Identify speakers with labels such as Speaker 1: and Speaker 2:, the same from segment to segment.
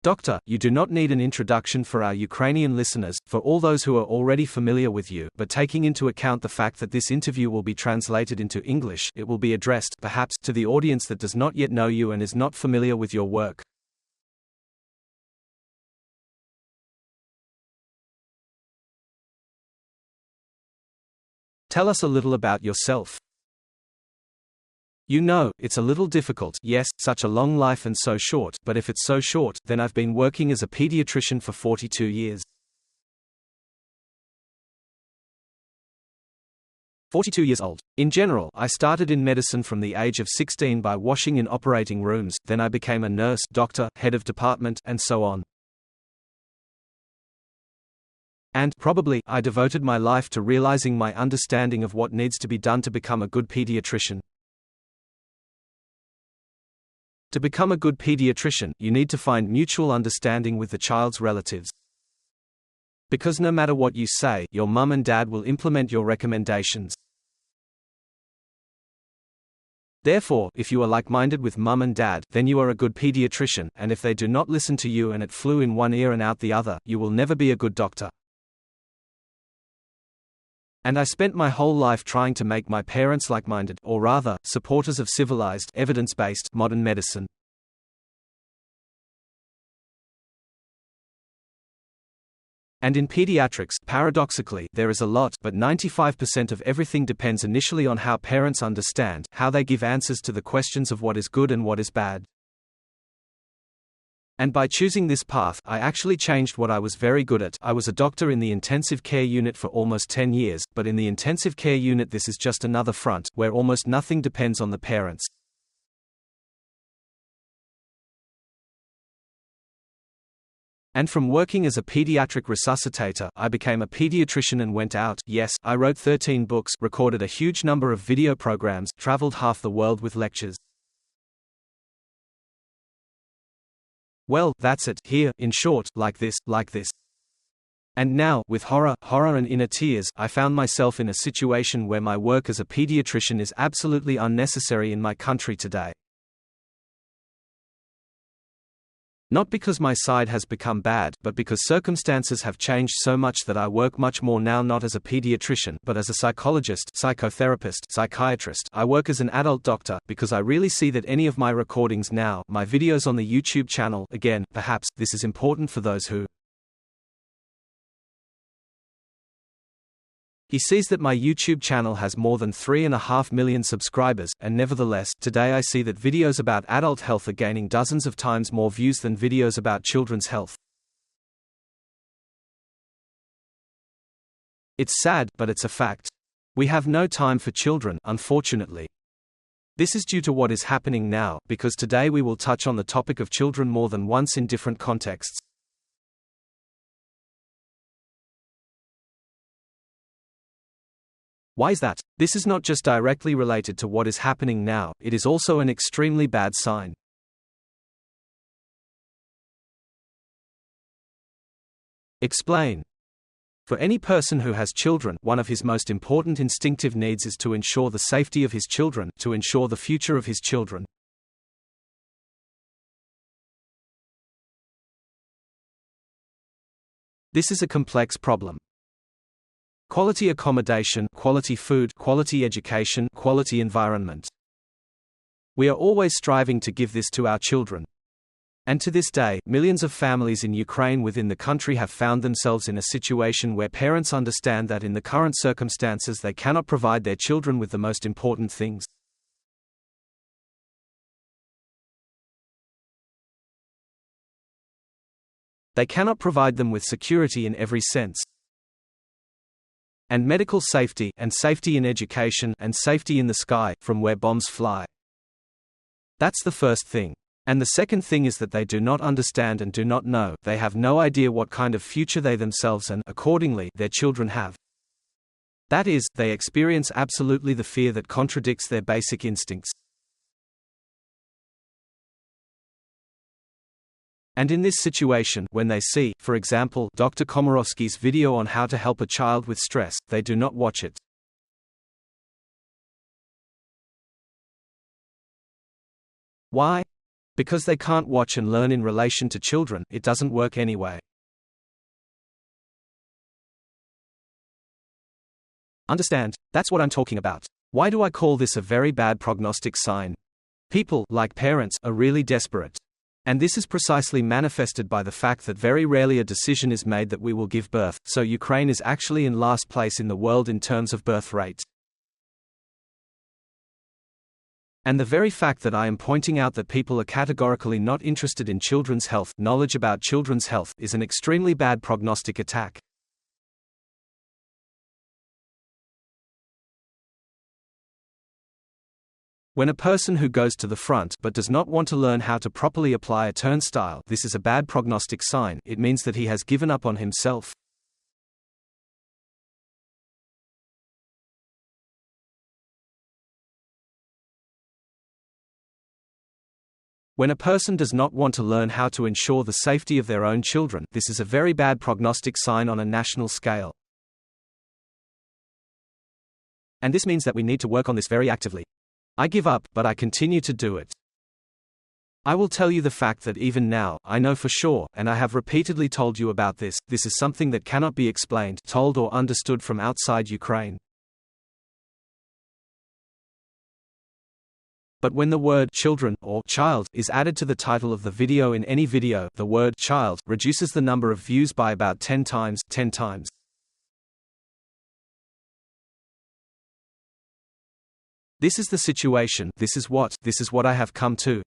Speaker 1: Doctor, you do not need an introduction for our Ukrainian listeners, for all those who are already familiar with you, but taking into account the fact that this interview will be translated into English, it will be addressed, perhaps, to the audience that does not yet know you and is not familiar with your work. Tell us a little about yourself. You know, it's a little difficult, yes, such a long life and so short, but if it's so short, then I've been working as a pediatrician for 42 years. 42 years old. In general, I started in medicine from the age of 16 by washing in operating rooms, then I became a nurse, doctor, head of department, and so on. And, probably, I devoted my life to realizing my understanding of what needs to be done to become a good pediatrician. To become a good pediatrician, you need to find mutual understanding with the child's relatives. Because no matter what you say, your mum and dad will implement your recommendations. Therefore, if you are like-minded with mum and dad, then you are a good pediatrician, and if they do not listen to you and it flew in one ear and out the other, you will never be a good doctor. And I spent my whole life trying to make my parents like-minded, or rather, supporters of civilized, evidence-based, modern medicine. And in pediatrics, paradoxically, there is a lot, but 95% of everything depends initially on how parents understand, how they give answers to the questions of what is good and what is bad. And by choosing this path, I actually changed what I was very good at. I was a doctor in the intensive care unit for almost 10 years, but in the intensive care unit this is just another front, where almost nothing depends on the parents. And from working as a pediatric resuscitator, I became a pediatrician and went out. Yes, I wrote 13 books, recorded a huge number of video programs, traveled half the world with lectures. Well, that's it, here, in short, like this. And now, with horror and inner tears, I found myself in a situation where my work as a pediatrician is absolutely unnecessary in my country today. Not because my side has become bad, but because circumstances have changed so much that I work much more now not as a pediatrician, but as a psychologist, psychotherapist, psychiatrist. I work as an adult doctor, because I really see that any of my recordings now, my videos on the YouTube channel, again, perhaps, this is important for those who He sees that my YouTube channel has more than 3.5 million subscribers, and nevertheless, today I see that videos about adult health are gaining dozens of times more views than videos about children's health. It's sad, but it's a fact. We have no time for children, unfortunately. This is due to what is happening now, because today we will touch on the topic of children more than once in different contexts. Why is that? This is not just directly related to what is happening now, it is also an extremely bad sign. Explain. For any person who has children, one of his most important instinctive needs is to ensure the safety of his children, to ensure the future of his children. This is a complex problem. Quality accommodation, quality food, quality education, quality environment. We are always striving to give this to our children. And to this day, millions of families in Ukraine within the country have found themselves in a situation where parents understand that in the current circumstances they cannot provide their children with the most important things. They cannot provide them with security in every sense. And medical safety, and safety in education, and safety in the sky, from where bombs fly. That's the first thing. And the second thing is that they do not understand and do not know, they have no idea what kind of future they themselves and, accordingly, their children have. That is, they experience absolutely the fear that contradicts their basic instincts. And in this situation, when they see, for example, Dr. Komarovsky's video on how to help a child with stress, they do not watch it. Why? Because they can't watch and learn in relation to children, it doesn't work anyway. Understand? That's what I'm talking about. Why do I call this a very bad prognostic sign? People, like parents, are really desperate. And this is precisely manifested by the fact that very rarely a decision is made that we will give birth, so Ukraine is actually in last place in the world in terms of birth rate. And the very fact that I am pointing out that people are categorically not interested in children's health, knowledge about children's health, is an extremely bad prognostic attack. When a person who goes to the front but does not want to learn how to properly apply a turnstile, this is a bad prognostic sign. It means that he has given up on himself. When a person does not want to learn how to ensure the safety of their own children, this is a very bad prognostic sign on a national scale. And this means that we need to work on this very actively. I give up, but I continue to do it. I will tell you the fact that even now, I know for sure, and I have repeatedly told you about this, this is something that cannot be explained, told or understood from outside Ukraine. But when the word children or child is added to the title of the video in any video, the word child reduces the number of views by about 10 times. This is the situation, this is what I have come to,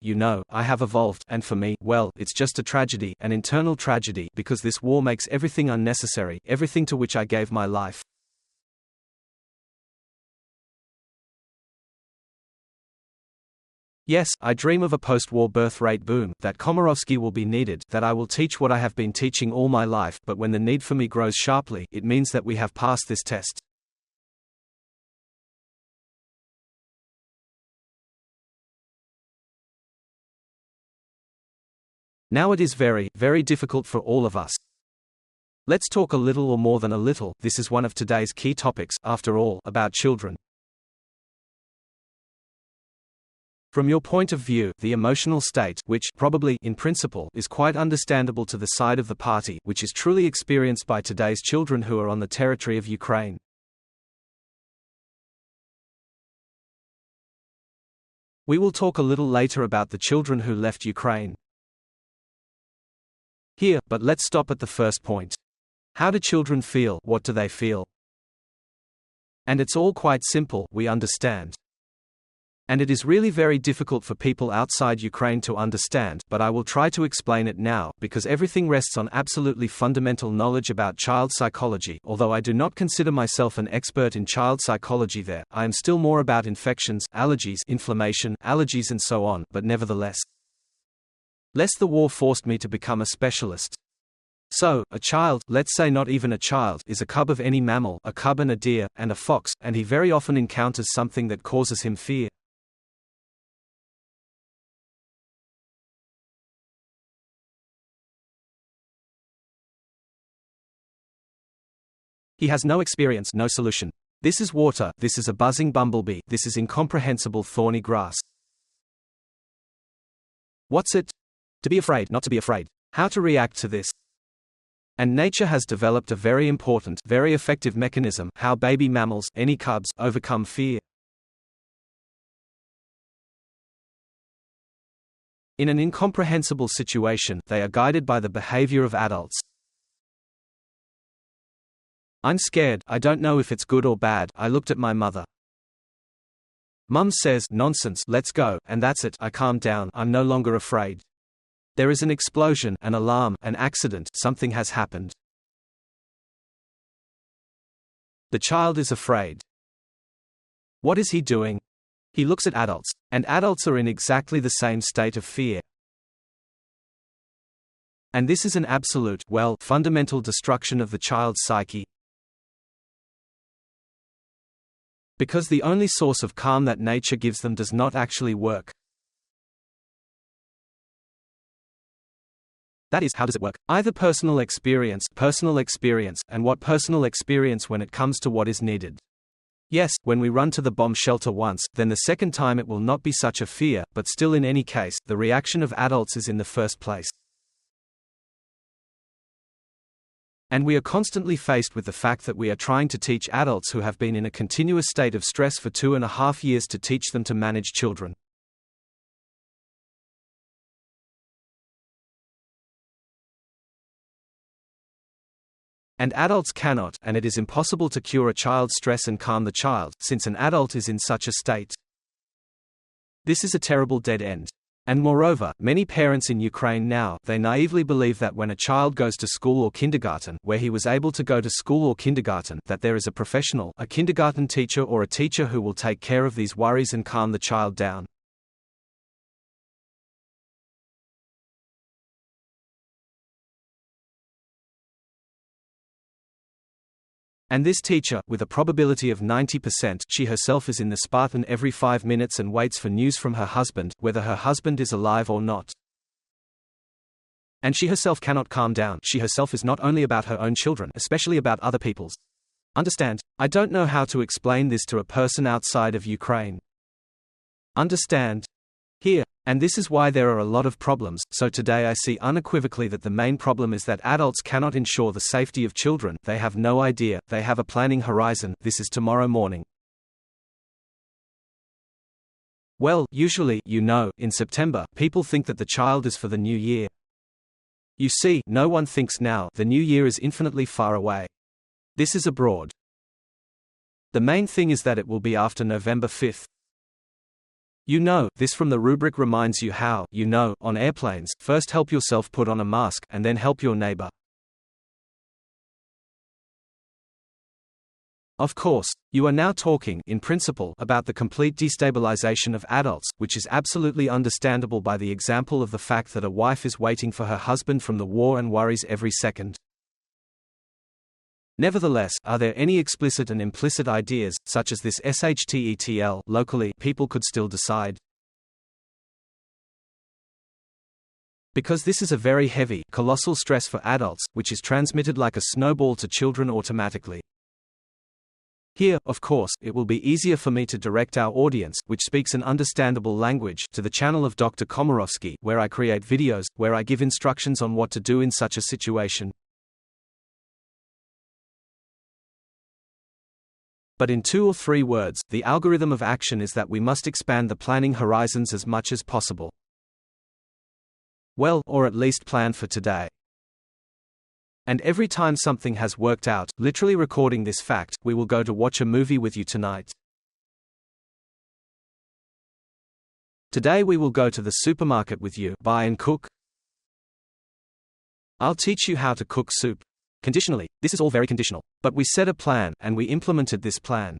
Speaker 1: I have evolved, and for me, well, it's just a tragedy, an internal tragedy, because this war makes everything unnecessary, everything to which I gave my life. Yes, I dream of a post-war birth rate boom, that Komarovski will be needed, that I will teach what I have been teaching all my life, but when the need for me grows sharply, it means that we have passed this test. Now it is very, very difficult for all of us. Let's talk a little or more than a little, this is one of today's key topics, after all, about children. From your point of view, the emotional state, which, probably, in principle, is quite understandable to the side of the party, which is truly experienced by today's children who are on the territory of Ukraine. We will talk a little later about the children who left Ukraine. Here, but let's stop at the first point. How do children feel? What do they feel? And it's all quite simple, we understand. And it is really very difficult for people outside Ukraine to understand, but I will try to explain it now, because everything rests on absolutely fundamental knowledge about child psychology. Although I do not consider myself an expert in child psychology there, I am still more about infections, allergies, inflammation, allergies and so on, but nevertheless. Lest the war forced me to become a specialist. So, a child, let's say not even a child, is a cub of any mammal, a cub and a deer, and a fox, and he very often encounters something that causes him fear. He has no experience, no solution. This is water, this is a buzzing bumblebee, this is incomprehensible thorny grass. What's it? To be afraid, not to be afraid. How to react to this? And nature has developed a very important, very effective mechanism, how baby mammals, any cubs, overcome fear. In an incomprehensible situation, they are guided by the behavior of adults. I'm scared, I don't know if it's good or bad, I looked at my mother. Mum says, nonsense, let's go, and that's it, I calmed down, I'm no longer afraid. There is an explosion, an alarm, an accident, something has happened. The child is afraid. What is he doing? He looks at adults, and adults are in exactly the same state of fear. And this is an absolute, well, fundamental destruction of the child's psyche. Because the only source of calm that nature gives them does not actually work. That is, how does it work? Either personal experience, and what personal experience when it comes to what is needed. Yes, when we run to the bomb shelter once, then the second time it will not be such a fear, but still in any case, the reaction of adults is in the first place. And we are constantly faced with the fact that we are trying to teach adults who have been in a continuous state of stress for 2.5 years to teach them to manage children. And adults cannot, and it is impossible to cure a child's stress and calm the child, since an adult is in such a state. This is a terrible dead end. And moreover, many parents in Ukraine now, they naively believe that when a child goes to school or kindergarten, where he was able to go to school or kindergarten, that there is a professional, a kindergarten teacher or a teacher who will take care of these worries and calm the child down. And this teacher, with a probability of 90%, she herself is in the Spartan every 5 minutes and waits for news from her husband, whether her husband is alive or not. And she herself cannot calm down. She herself is not only about her own children, especially about other people's. Understand? I don't know how to explain this to a person outside of Ukraine. Understand? Here. And this is why there are a lot of problems. So today I see unequivocally that the main problem is that adults cannot ensure the safety of children. They have no idea, they have a planning horizon, this is tomorrow morning. Well, usually, in September, people think that the child is for the new year. You see, no one thinks now, the new year is infinitely far away. This is abroad. The main thing is that it will be after November 5th. This from the rubric reminds you how, on airplanes, first help yourself put on a mask, and then help your neighbor. Of course, you are now talking, in principle, about the complete destabilization of adults, which is absolutely understandable by the example of the fact that a wife is waiting for her husband from the war and worries every second. Nevertheless, are there any explicit and implicit ideas, such as this SHTETL, locally, people could still decide? Because this is a very heavy, colossal stress for adults, which is transmitted like a snowball to children automatically. Here, of course, it will be easier for me to direct our audience, which speaks an understandable language, to the channel of Dr. Komarovский, where I create videos, where I give instructions on what to do in such a situation. But in 2 or 3 words, the algorithm of action is that we must expand the planning horizons as much as possible. Well, or at least plan for today. And every time something has worked out, literally recording this fact, we will go to watch a movie with you tonight. Today we will go to the supermarket with you, buy and cook. I'll teach you how to cook soup. Conditionally, this is all very conditional. But we set a plan, and we implemented this plan.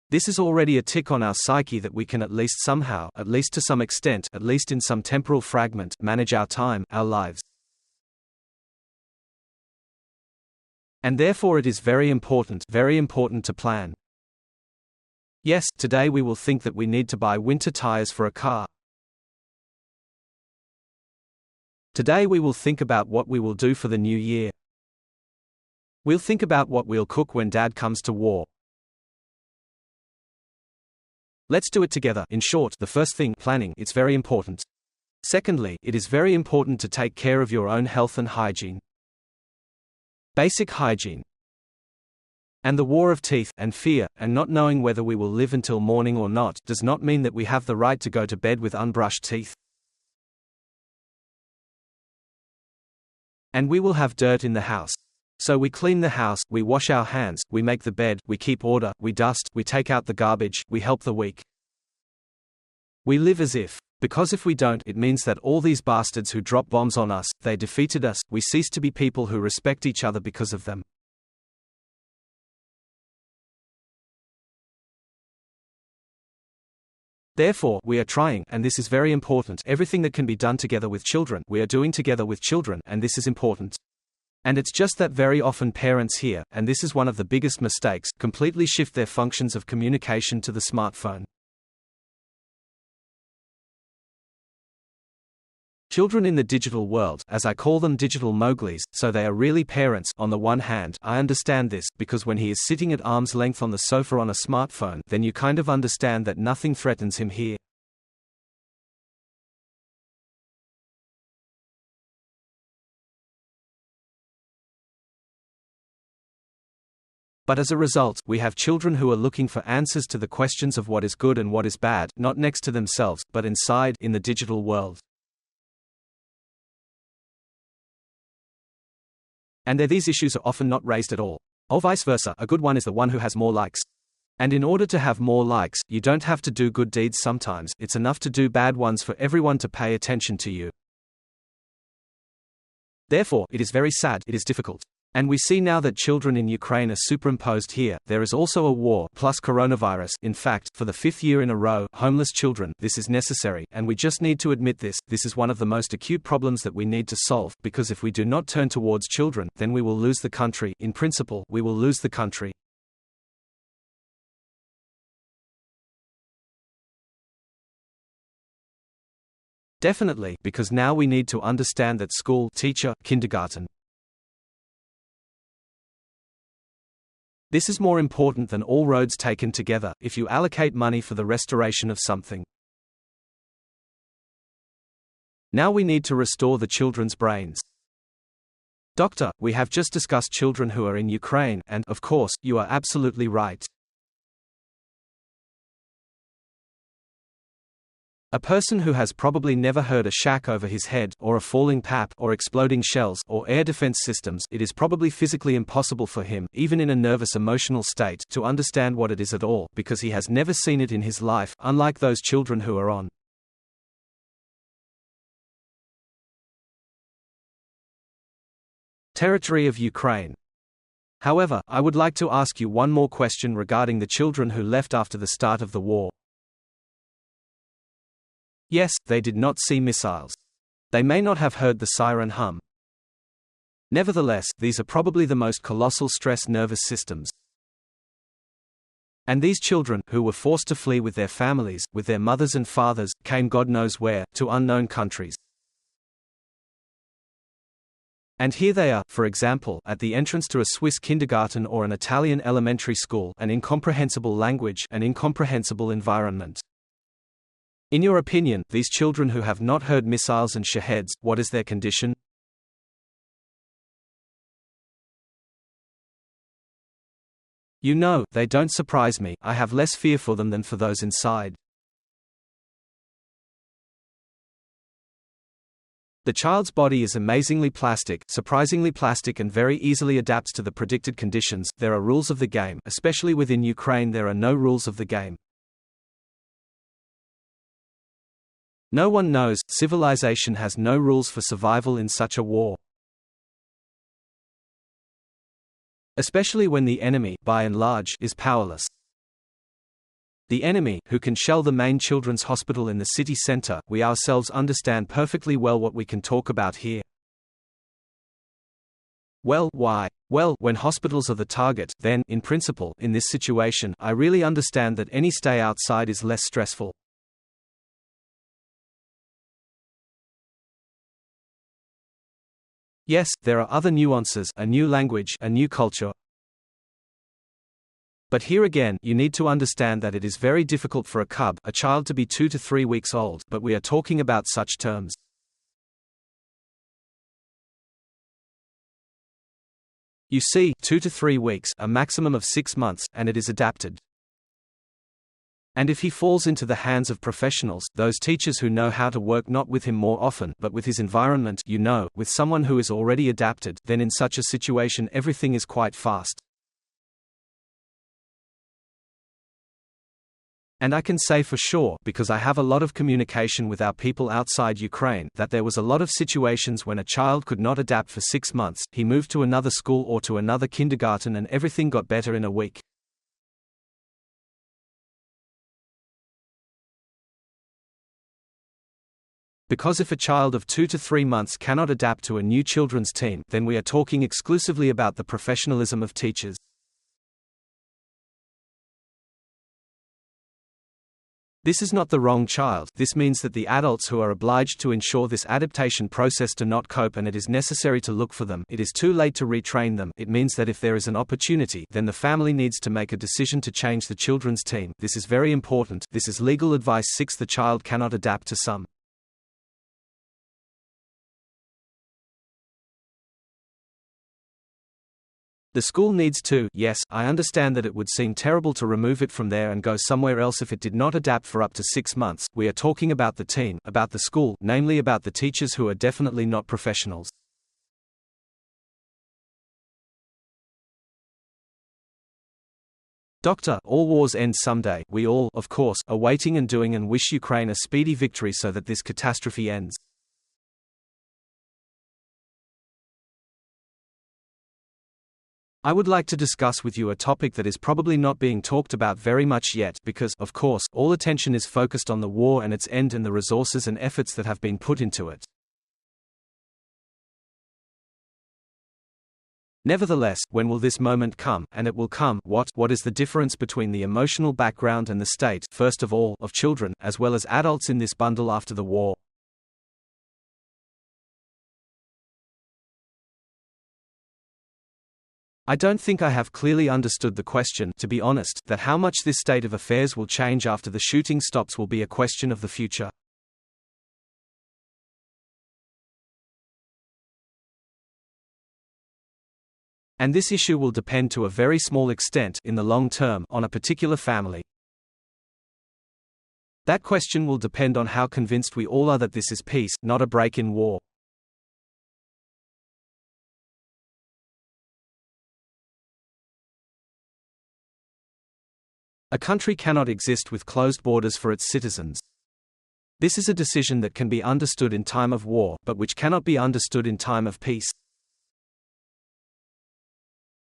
Speaker 1: This is already a tick on our psyche that we can at least somehow, at least to some extent, at least in some temporal fragment, manage our time, our lives. And therefore it is very important to plan. Yes, today we will think that we need to buy winter tires for a car. Today we will think about what we will do for the new year. We'll think about what we'll cook when Dad comes to war. Let's do it together. In short, the first thing, planning, it's very important. Secondly, it is very important to take care of your own health and hygiene. Basic hygiene. And the war of teeth, and fear, and not knowing whether we will live until morning or not, does not mean that we have the right to go to bed with unbrushed teeth. And we will have dirt in the house. So we clean the house, we wash our hands, we make the bed, we keep order, we dust, we take out the garbage, we help the weak. We live as if. Because if we don't, it means that all these bastards who drop bombs on us, they defeated us, we cease to be people who respect each other because of them. Therefore, we are trying, and this is very important, everything that can be done together with children, we are doing together with children, and this is important. And it's just that very often parents here, and this is one of the biggest mistakes, completely shift their functions of communication to the smartphone. Children in the digital world, as I call them digital Mowglis, so they are really parents. On the one hand, I understand this, because when he is sitting at arm's length on the sofa on a smartphone, then you kind of understand that nothing threatens him here. But as a result, we have children who are looking for answers to the questions of what is good and what is bad, not next to themselves, but inside, in the digital world. And there these issues are often not raised at all. Or vice versa, a good one is the one who has more likes. And in order to have more likes, you don't have to do good deeds sometimes, it's enough to do bad ones for everyone to pay attention to you. Therefore, it is very sad, it is difficult. And we see now that children in Ukraine are superimposed here. There is also a war, plus coronavirus. In fact, for the 5th year in a row, homeless children. This is necessary, and we just need to admit this. This is one of the most acute problems that we need to solve, because if we do not turn towards children, then we will lose the country. In principle, we will lose the country. Definitely, because now we need to understand that school, teacher, kindergarten. This is more important than all roads taken together, if you allocate money for the restoration of something. Now we need to restore the children's brains. Doctor, we have just discussed children who are in Ukraine, and, of course, you are absolutely right. A person who has probably never heard a shack over his head, or a falling pap, or exploding shells, or air defense systems, it is probably physically impossible for him, even in a nervous emotional state, to understand what it is at all, because he has never seen it in his life, unlike those children who are on territory of Ukraine. However, I would like to ask you one more question regarding the children who left after the start of the war. Yes, they did not see missiles. They may not have heard the siren hum. Nevertheless, these are probably the most colossal stress nervous systems. And these children, who were forced to flee with their families, with their mothers and fathers, came God knows where, to unknown countries. And here they are, for example, at the entrance to a Swiss kindergarten or an Italian elementary school, an incomprehensible language, an incomprehensible environment. In your opinion, these children who have not heard missiles and shaheds, what is their condition? You know, they don't surprise me. I have less fear for them than for those inside. The child's body is amazingly plastic, surprisingly plastic, and very easily adapts to the predicted conditions. There are rules of the game, especially within Ukraine there are no rules of the game. No one knows, civilization has no rules for survival in such a war. Especially when the enemy, by and large, is powerless. The enemy, who can shell the main children's hospital in the city center, we ourselves understand perfectly well what we can talk about here. Well, why? Well, when hospitals are the target, then, in principle, in this situation, I really understand that any stay outside is less stressful. Yes, there are other nuances, a new language, a new culture. But here again, you need to understand that it is very difficult for a cub, a child to be 2 to 3 weeks old, but we are talking about such terms. You see, 2 to 3 weeks, a maximum of 6 months, and it is adapted. And if he falls into the hands of professionals, those teachers who know how to work not with him more often, but with his environment, you know, with someone who is already adapted, then in such a situation everything is quite fast. And I can say for sure, because I have a lot of communication with our people outside Ukraine, that there was a lot of situations when a child could not adapt for 6 months, he moved to another school or to another kindergarten and everything got better in a week. Because if a child of 2 to 3 months cannot adapt to a new children's team, then we are talking exclusively about the professionalism of teachers. This is not the wrong child. This means that the adults who are obliged to ensure this adaptation process do not cope, and it is necessary to look for them. It is too late to retrain them. It means that if there is an opportunity, then the family needs to make a decision to change the children's team. This is very important. This is legal advice. 6. The child cannot adapt to some. The school needs to. Yes, I understand that it would seem terrible to remove it from there and go somewhere else if it did not adapt for up to 6 months. We are talking about the team, about the school, namely about the teachers who are definitely not professionals. Doctor, all wars end someday. We all, of course, are waiting and doing and wish Ukraine a speedy victory so that this catastrophe ends. I would like to discuss with you a topic that is probably not being talked about very much yet because, of course, all attention is focused on the war and its end and the resources and efforts that have been put into it. Nevertheless, when will this moment come? And it will come. What is the difference between the emotional background and the state, first of all, of children, as well as adults in this bundle after the war? I don't think I have clearly understood the question, to be honest. That how much this state of affairs will change after the shooting stops will be a question of the future. And this issue will depend to a very small extent, in the long term, on a particular family. That question will depend on how convinced we all are that this is peace, not a break in war. A country cannot exist with closed borders for its citizens. This is a decision that can be understood in time of war, but which cannot be understood in time of peace.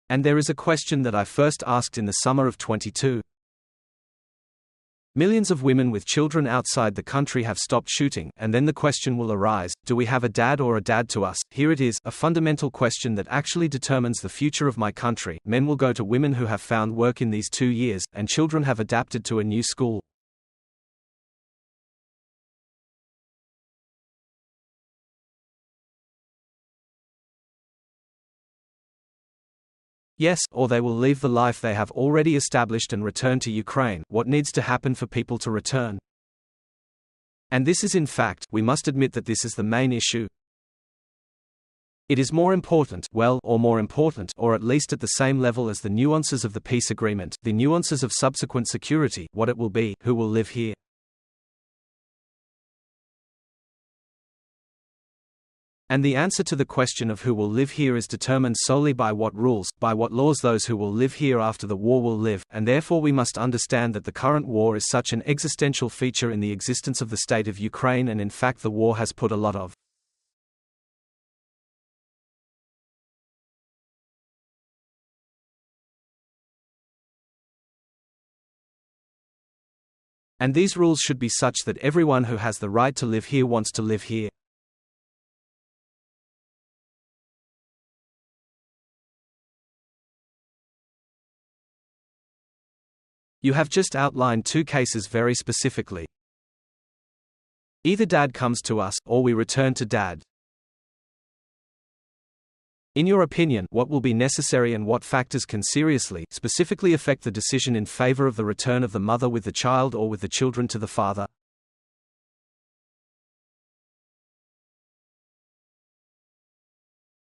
Speaker 1: And there is a question that I first asked in the summer of 22. Millions of women with children outside the country have stopped shooting, and then the question will arise, do we have a dad or a dad to us? Here it is, a fundamental question that actually determines the future of my country. Men will go to women who have found work in these 2 years, and children have adapted to a new school. Yes, or they will leave the life they have already established and return to Ukraine. What needs to happen for people to return? And this is in fact, we must admit that this is the main issue. It is more important, or at least at the same level as the nuances of the peace agreement, the nuances of subsequent security, what it will be, who will live here. And the answer to the question of who will live here is determined solely by what rules, by what laws those who will live here after the war will live, and therefore we must understand that the current war is such an existential feature in the existence of the state of Ukraine, and in fact the war has put a lot of and these rules should be such that everyone who has the right to live here wants to live here. You have just outlined 2 cases very specifically. Either dad comes to us, or we return to dad. In your opinion, what will be necessary and what factors can seriously, specifically affect the decision in favor of the return of the mother with the child or with the children to the father?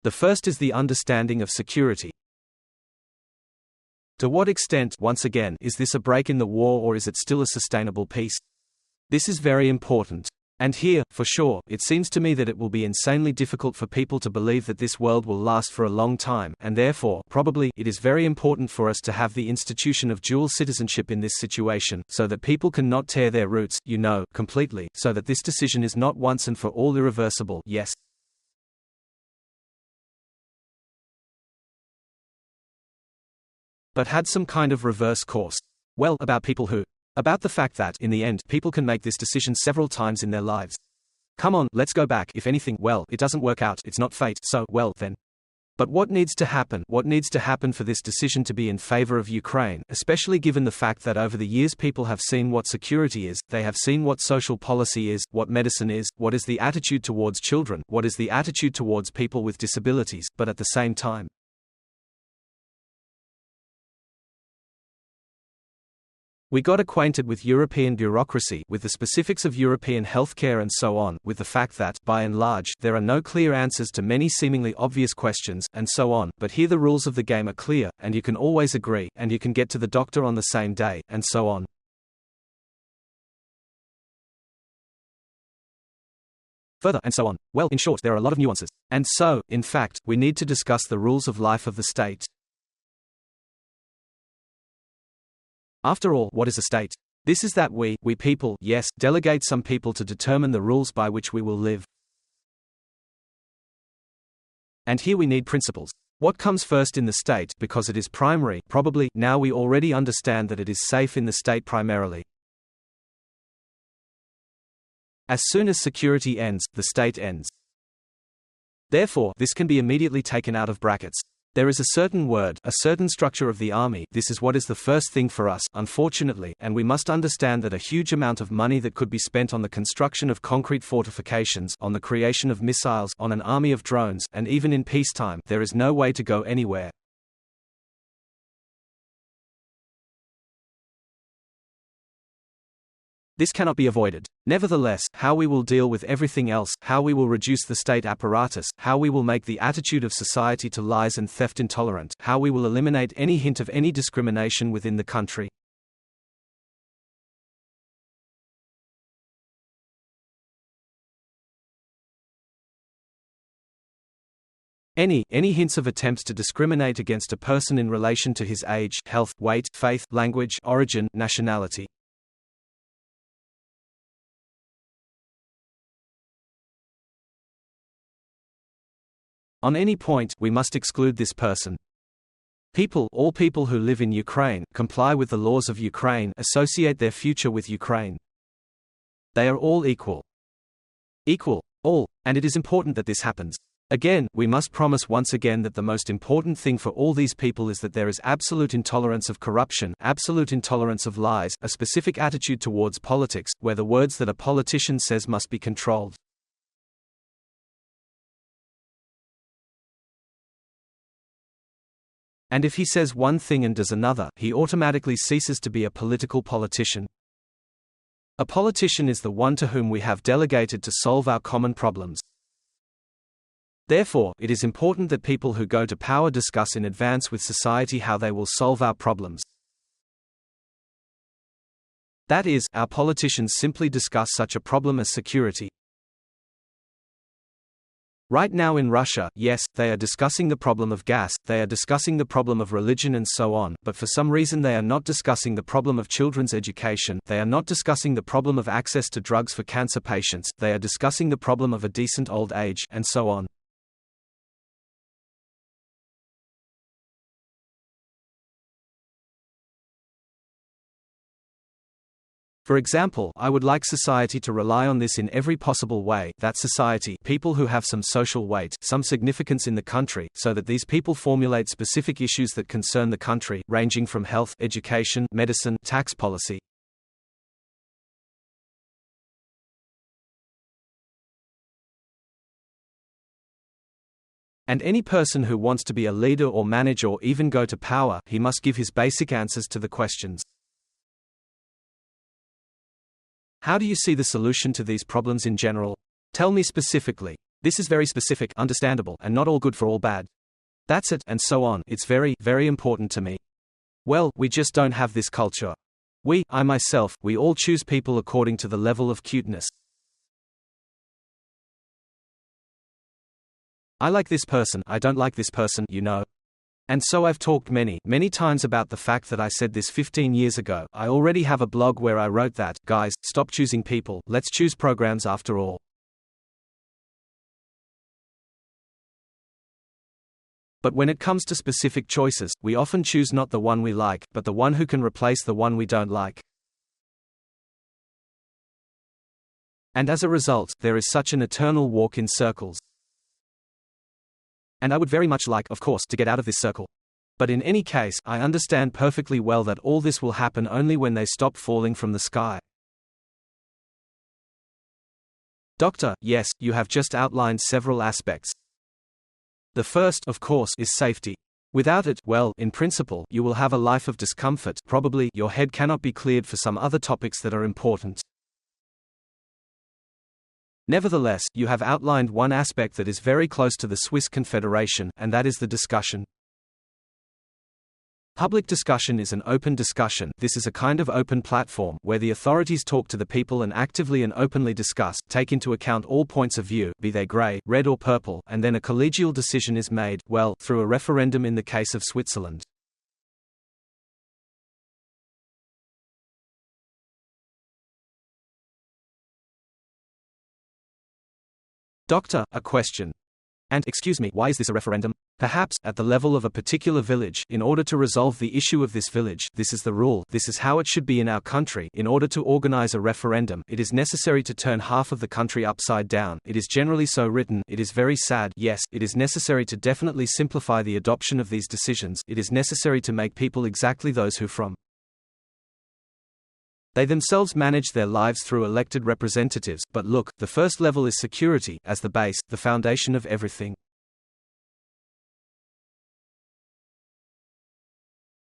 Speaker 1: The first is the understanding of security. To what extent, once again, is this a break in the war, or is it still a sustainable peace? This is very important. And here, for sure, it seems to me that it will be insanely difficult for people to believe that this world will last for a long time, and therefore, probably, it is very important for us to have the institution of dual citizenship in this situation, so that people can not tear their roots, completely, so that this decision is not once and for all irreversible, yes. But had some kind of reverse course. Well, about people who. About the fact that, in the end, people can make this decision several times in their lives. Come on, let's go back. If anything, well, it doesn't work out, it's not fate, so, well, then. But what needs to happen? What needs to happen for this decision to be in favor of Ukraine, especially given the fact that over the years people have seen what security is, they have seen what social policy is, what medicine is, what is the attitude towards children, what is the attitude towards people with disabilities, but at the same time, we got acquainted with European bureaucracy, with the specifics of European healthcare and so on, with the fact that, by and large, there are no clear answers to many seemingly obvious questions, and so on, but here the rules of the game are clear, and you can always agree, and you can get to the doctor on the same day, and so on. Further, and so on. Well, in short, there are a lot of nuances. And so, in fact, we need to discuss the rules of life of the state. After all, what is a state? This is that we people, yes, delegate some people to determine the rules by which we will live. And here we need principles. What comes first in the state, because it is primary, probably, now we already understand that it is safe in the state primarily. As soon as security ends, the state ends. Therefore, this can be immediately taken out of brackets. There is a certain word, a certain structure of the army. This is what is the first thing for us, unfortunately, and we must understand that a huge amount of money that could be spent on the construction of concrete fortifications, on the creation of missiles, on an army of drones, and even in peacetime, there is no way to go anywhere. This cannot be avoided. Nevertheless, how we will deal with everything else, how we will reduce the state apparatus, how we will make the attitude of society to lies and theft intolerant, how we will eliminate any hint of any discrimination within the country. Any hints of attempts to discriminate against a person in relation to his age, health, weight, faith, language, origin, nationality. On any point, we must exclude this person. All people who live in Ukraine, comply with the laws of Ukraine, associate their future with Ukraine. They are all equal. All. And it is important that this happens. Again, we must promise once again that the most important thing for all these people is that there is absolute intolerance of corruption, absolute intolerance of lies, a specific attitude towards politics, where the words that a politician says must be controlled. And if he says one thing and does another, he automatically ceases to be a political politician. A politician is the one to whom we have delegated to solve our common problems. Therefore, it is important that people who go to power discuss in advance with society how they will solve our problems. That is, our politicians simply discuss such a problem as security. Right now in Russia, yes, they are discussing the problem of gas, they are discussing the problem of religion and so on, but for some reason they are not discussing the problem of children's education, they are not discussing the problem of access to drugs for cancer patients, they are discussing the problem of a decent old age, and so on. For example, I would like society to rely on this in every possible way, that society, people who have some social weight, some significance in the country, so that these people formulate specific issues that concern the country, ranging from health, education, medicine, tax policy. And any person who wants to be a leader or manage or even go to power, he must give his basic answers to the questions. How do you see the solution to these problems in general? Tell me specifically. This is very specific, understandable, and not all good for all bad. That's it, and so on. It's very, very important to me. Well, we just don't have this culture. I myself, we all choose people according to the level of cuteness. I like this person, I don't like this person, you know. And so I've talked many times about the fact that I said this 15 years ago. I already have a blog where I wrote that, guys, stop choosing people, let's choose programs after all. But when it comes to specific choices, we often choose not the one we like, but the one who can replace the one we don't like. And as a result, there is such an eternal walk in circles. And I would very much like, of course, to get out of this circle. But in any case, I understand perfectly well that all this will happen only when they stop falling from the sky. Doctor, yes, you have just outlined several aspects. The first, of course, is safety. Without it, well, in principle, you will have a life of discomfort. Probably, your head cannot be cleared for some other topics that are important. Nevertheless, you have outlined one aspect that is very close to the Swiss Confederation, and that is the discussion. Public discussion is an open discussion. This is a kind of open platform, where the authorities talk to the people and actively and openly discuss, take into account all points of view, be they grey, red or purple, and then a collegial decision is made, well, through a referendum in the case of Switzerland. Doctor, a question. And, excuse me, why is this a referendum? Perhaps, at the level of a particular village, in order to resolve the issue of this village, this is the rule, this is how it should be in our country. In order to organize a referendum, it is necessary to turn half of the country upside down. It is generally so written. It is very sad. Yes, it is necessary to definitely simplify the adoption of these decisions. It is necessary to make people exactly those who they themselves manage their lives through elected representatives. But look, the first level is security, as the base, the foundation of everything.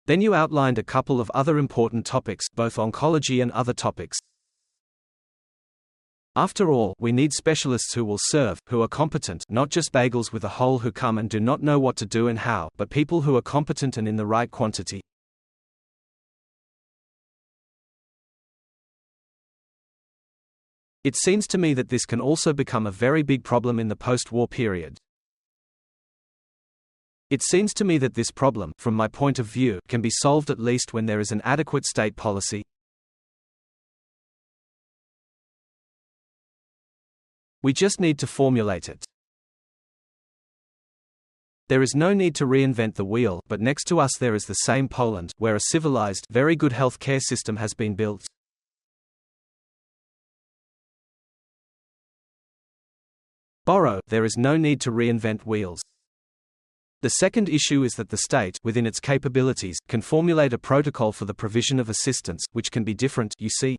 Speaker 1: Then you outlined a couple of other important topics, both oncology and other topics. After all, we need specialists who will serve, who are competent, not just bagels with a hole who come and do not know what to do and how, but people who are competent and in the right quantity. It seems to me that this can also become a very big problem in the post-war period. It seems to me that this problem, from my point of view, can be solved at least when there is an adequate state policy. We just need to formulate it. There is no need to reinvent the wheel, but next to us there is the same Poland, where a civilized, very good health care system has been built. There is no need to reinvent wheels. The second issue is that the state, within its capabilities, can formulate a protocol for the provision of assistance, which can be different, you see.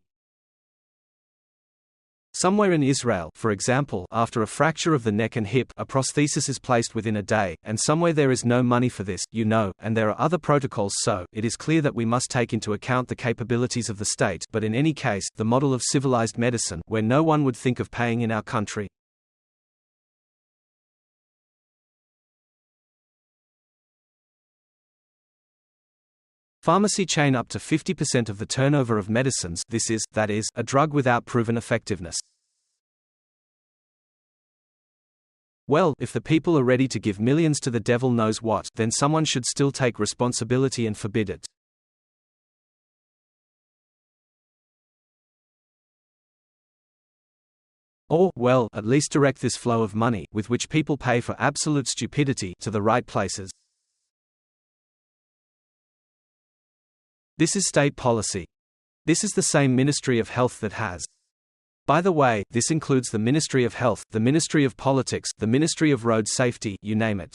Speaker 1: Somewhere in Israel, for example, after a fracture of the neck and hip, a prosthesis is placed within a day, and somewhere there is no money for this, you know, and there are other protocols, so it is clear that we must take into account the capabilities of the state, but in any case, the model of civilized medicine, where no one would think of paying in our country. Pharmacy chain up to 50% of the turnover of medicines. That is, a drug without proven effectiveness. Well, if the people are ready to give millions to the devil knows what, then someone should still take responsibility and forbid it. Or, well, at least direct this flow of money, with which people pay for absolute stupidity, to the right places. This is state policy. This is the same Ministry of Health that has. By the way, this includes the Ministry of Health, the Ministry of Politics, the Ministry of Road Safety, you name it.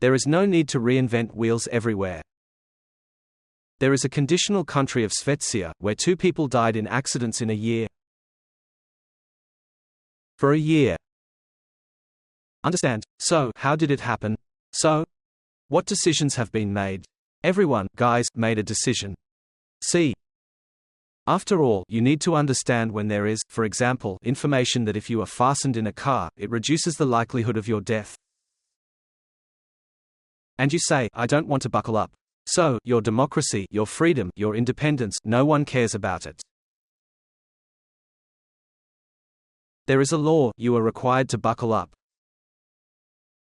Speaker 1: There is no need to reinvent wheels everywhere. There is a conditional country of Svezia, where 2 people died in accidents in a year. For a year. Understand? So, how did it happen? So, what decisions have been made? Everyone, guys, made a decision. See. After all, you need to understand when there is, for example, information that if you are fastened in a car, it reduces the likelihood of your death. And you say, I don't want to buckle up. So, your democracy, your freedom, your independence, no one cares about it. There is a law, you are required to buckle up.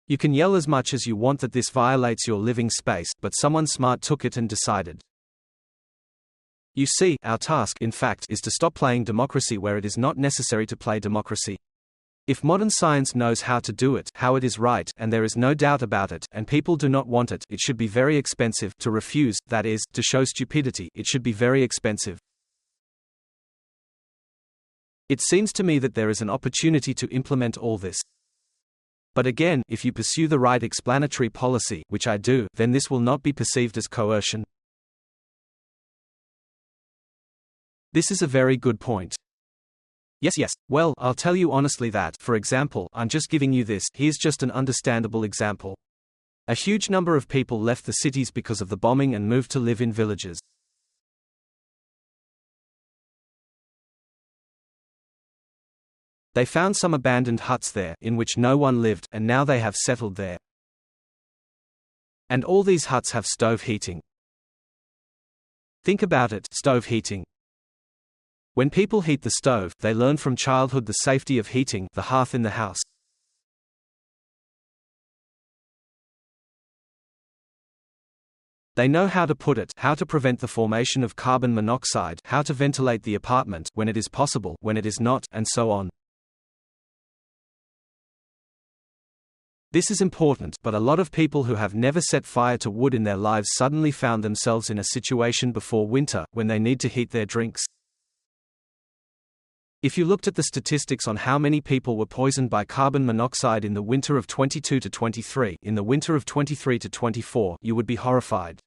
Speaker 1: You can yell as much as you want that this violates your living space, but someone smart took it and decided. You see, our task, in fact, is to stop playing democracy where it is not necessary to play democracy. If modern science knows how to do it, how it is right, and there is no doubt about it, and people do not want it, it should be very expensive to refuse, that is, to show stupidity, it should be very expensive. It seems to me that there is an opportunity to implement all this. But again, if you pursue the right explanatory policy, which I do, then this will not be perceived as coercion. This is a very good point. Yes, well, I'll tell you honestly that, for example, I'm just giving you this, here's just an understandable example. A huge number of people left the cities because of the bombing and moved to live in villages. They found some abandoned huts there, in which no one lived, and now they have settled there. And all these huts have stove heating. Think about it, stove heating. When people heat the stove, they learn from childhood the safety of heating the hearth in the house. They know how to put it, how to prevent the formation of carbon monoxide, how to ventilate the apartment, when it is possible, when it is not, and so on. This is important, but a lot of people who have never set fire to wood in their lives suddenly found themselves in a situation before winter, when they need to heat their drinks. If you looked at the statistics on how many people were poisoned by carbon monoxide in the winter of 22 to 23, in the winter of 23 to 24, you would be horrified.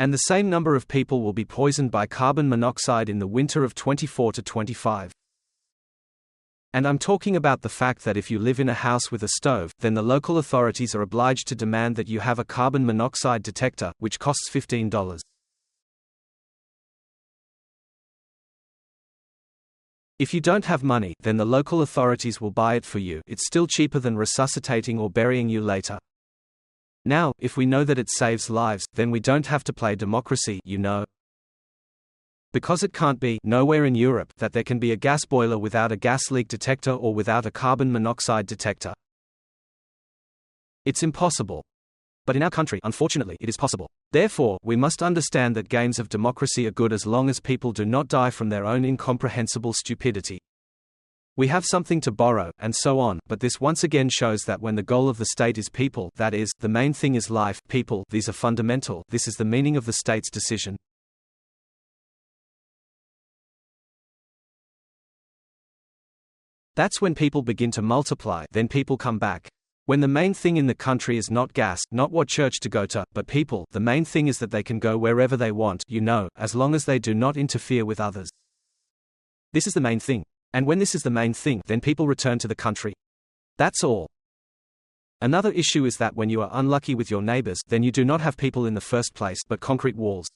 Speaker 1: And the same number of people will be poisoned by carbon monoxide in the winter of 24 to 25. And I'm talking about the fact that if you live in a house with a stove, then the local authorities are obliged to demand that you have a carbon monoxide detector, which costs $15. If you don't have money, then the local authorities will buy it for you. It's still cheaper than resuscitating or burying you later. Now, if we know that it saves lives, then we don't have to play democracy, you know. Because it can't be, nowhere in Europe, that there can be a gas boiler without a gas leak detector or without a carbon monoxide detector. It's impossible. But in our country, unfortunately, it is possible. Therefore, we must understand that games of democracy are good as long as people do not die from their own incomprehensible stupidity. We have something to borrow, and so on, but this once again shows that when the goal of the state is people, that is, the main thing is life, people, these are fundamental, this is the meaning of the state's decision. That's when people begin to multiply, then people come back. When the main thing in the country is not gas, not what church to go to, but people, the main thing is that they can go wherever they want, you know, as long as they do not interfere with others. This is the main thing. And when this is the main thing, then people return to the country. That's all. Another issue is that when you are unlucky with your neighbors, then you do not have people in the first place, but concrete walls.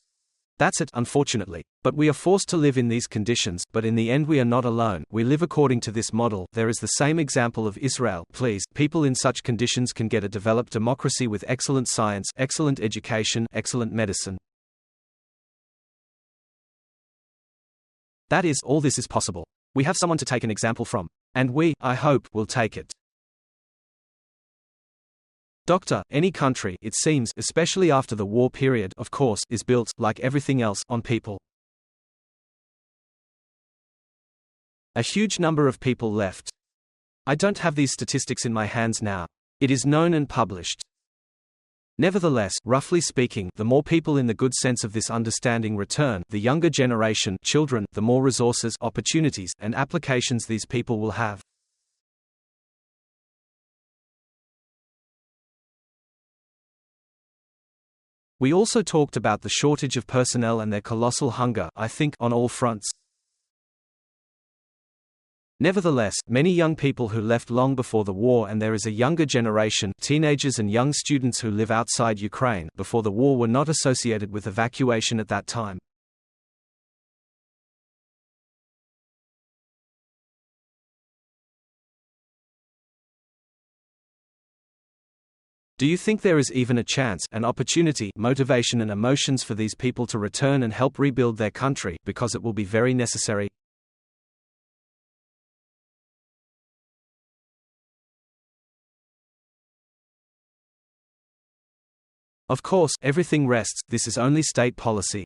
Speaker 1: That's it, unfortunately. But we are forced to live in these conditions, but in the end we are not alone, we live according to this model. There is the same example of Israel, please. People in such conditions can get a developed democracy with excellent science, excellent education, excellent medicine. That is, all this is possible. We have someone to take an example from. And we, I hope, will take it. Doctor, any country, it seems, especially after the war period, of course, is built, like everything else, on people. A huge number of people left. I don't have these statistics in my hands now. It is known and published. Nevertheless, roughly speaking, the more people in the good sense of this understanding return, the younger generation, children, the more resources, opportunities, and applications these people will have. We also talked about the shortage of personnel and their colossal hunger, I think, on all fronts. Nevertheless, many young people who left long before the war, and there is a younger generation, teenagers and young students who live outside Ukraine, before the war were not associated with evacuation at that time. Do you think there is even a chance, an opportunity, motivation and emotions for these people to return and help rebuild their country, because it will be very necessary? Of course, everything rests, this is only state policy.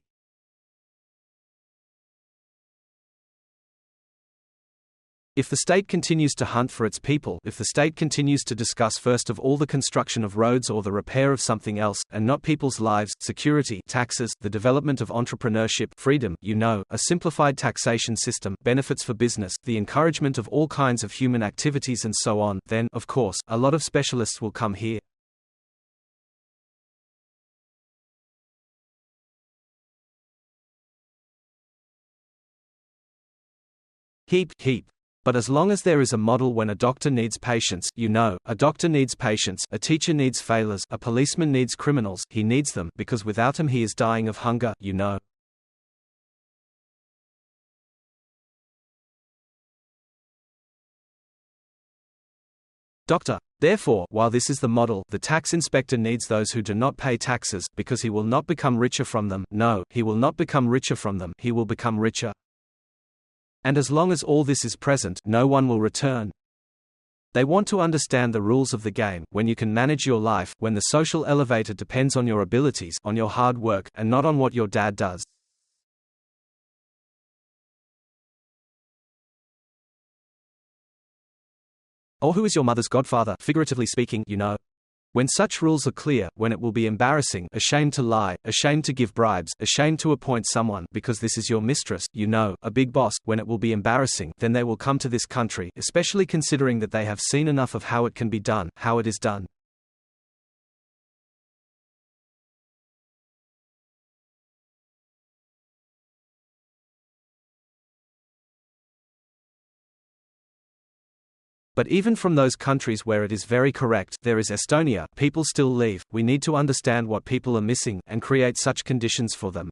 Speaker 1: If the state continues to hunt for its people, if the state continues to discuss first of all the construction of roads or the repair of something else, and not people's lives, security, taxes, the development of entrepreneurship, freedom, a simplified taxation system, benefits for business, the encouragement of all kinds of human activities and so on, then, of course, a lot of specialists will come here. Heap. But as long as there is a model when a doctor needs patients, a doctor needs patients, a teacher needs failures, a policeman needs criminals, he needs them, because without them he is dying of hunger, Doctor. Therefore, while this is the model, the tax inspector needs those who do not pay taxes, because he will not become richer from them. No, he will not become richer from them, he will become richer. And as long as all this is present, no one will return. They want to understand the rules of the game, when you can manage your life, when the social elevator depends on your abilities, on your hard work, and not on what your dad does. Or who is your mother's godfather, figuratively speaking, When such rules are clear, when it will be embarrassing, ashamed to lie, ashamed to give bribes, ashamed to appoint someone, because this is your mistress, a big boss, when it will be embarrassing, then they will come to this country, especially considering that they have seen enough of how it can be done, how it is done. But even from those countries where it is very correct, there is Estonia, people still leave. We need to understand what people are missing, and create such conditions for them.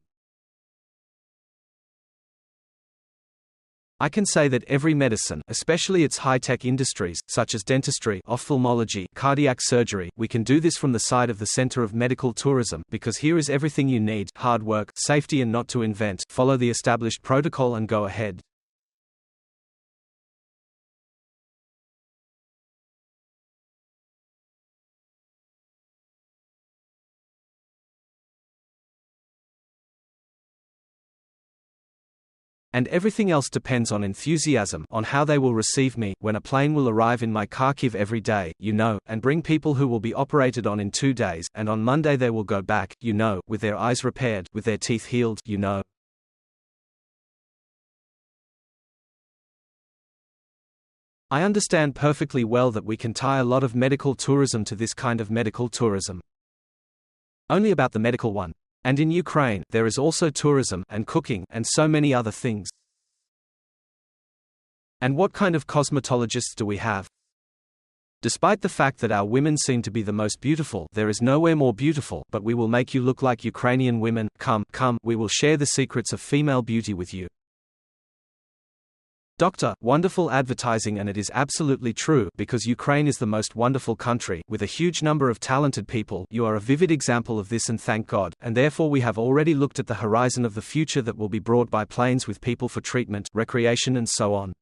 Speaker 1: I can say that every medicine, especially its high-tech industries, such as dentistry, ophthalmology, cardiac surgery, we can do this from the side of the center of medical tourism, because here is everything you need: hard work, safety, and not to invent, follow the established protocol and go ahead. And everything else depends on enthusiasm, on how they will receive me, when a plane will arrive in my Kharkiv every day, and bring people who will be operated on in 2 days, and on Monday they will go back, with their eyes repaired, with their teeth healed, I understand perfectly well that we can tie a lot of medical tourism to this kind of medical tourism. Only about the medical one. And in Ukraine, there is also tourism, and cooking, and so many other things. And what kind of cosmetologists do we have? Despite the fact that our women seem to be the most beautiful, there is nowhere more beautiful, but we will make you look like Ukrainian women. Come, we will share the secrets of female beauty with you. Doctor, wonderful advertising, and it is absolutely true, because Ukraine is the most wonderful country, with a huge number of talented people. You are a vivid example of this, and thank God, and therefore we have already looked at the horizon of the future that will be brought by planes with people for treatment, recreation and so on.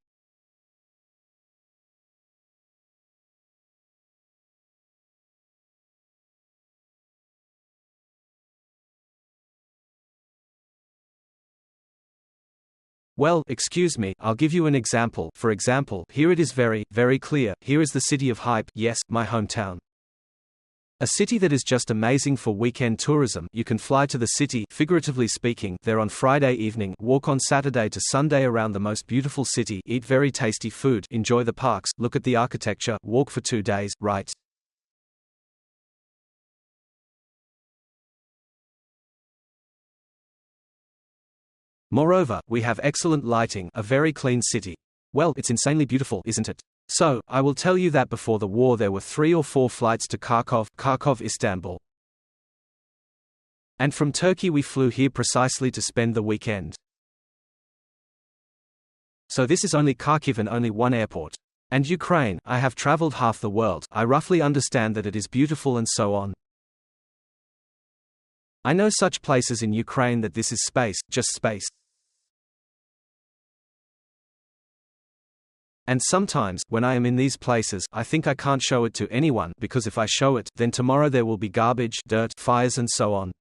Speaker 1: Well, excuse me, I'll give you an example. For example, here it is very, very clear. Here is the city of Hype, yes, my hometown. A city that is just amazing for weekend tourism. You can fly to the city, figuratively speaking, there on Friday evening, walk on Saturday to Sunday around the most beautiful city, eat very tasty food, enjoy the parks, look at the architecture, walk for 2 days, right? Moreover, we have excellent lighting, a very clean city. Well, it's insanely beautiful, isn't it? So, I will tell you that before the war there were 3 or 4 flights to Kharkov, Istanbul. And from Turkey we flew here precisely to spend the weekend. So this is only Kharkiv and only one airport. And Ukraine, I have traveled half the world, I roughly understand that it is beautiful and so on. I know such places in Ukraine that this is space, just space. And sometimes, when I am in these places, I think I can't show it to anyone, because if I show it, then tomorrow there will be garbage, dirt, fires and so on.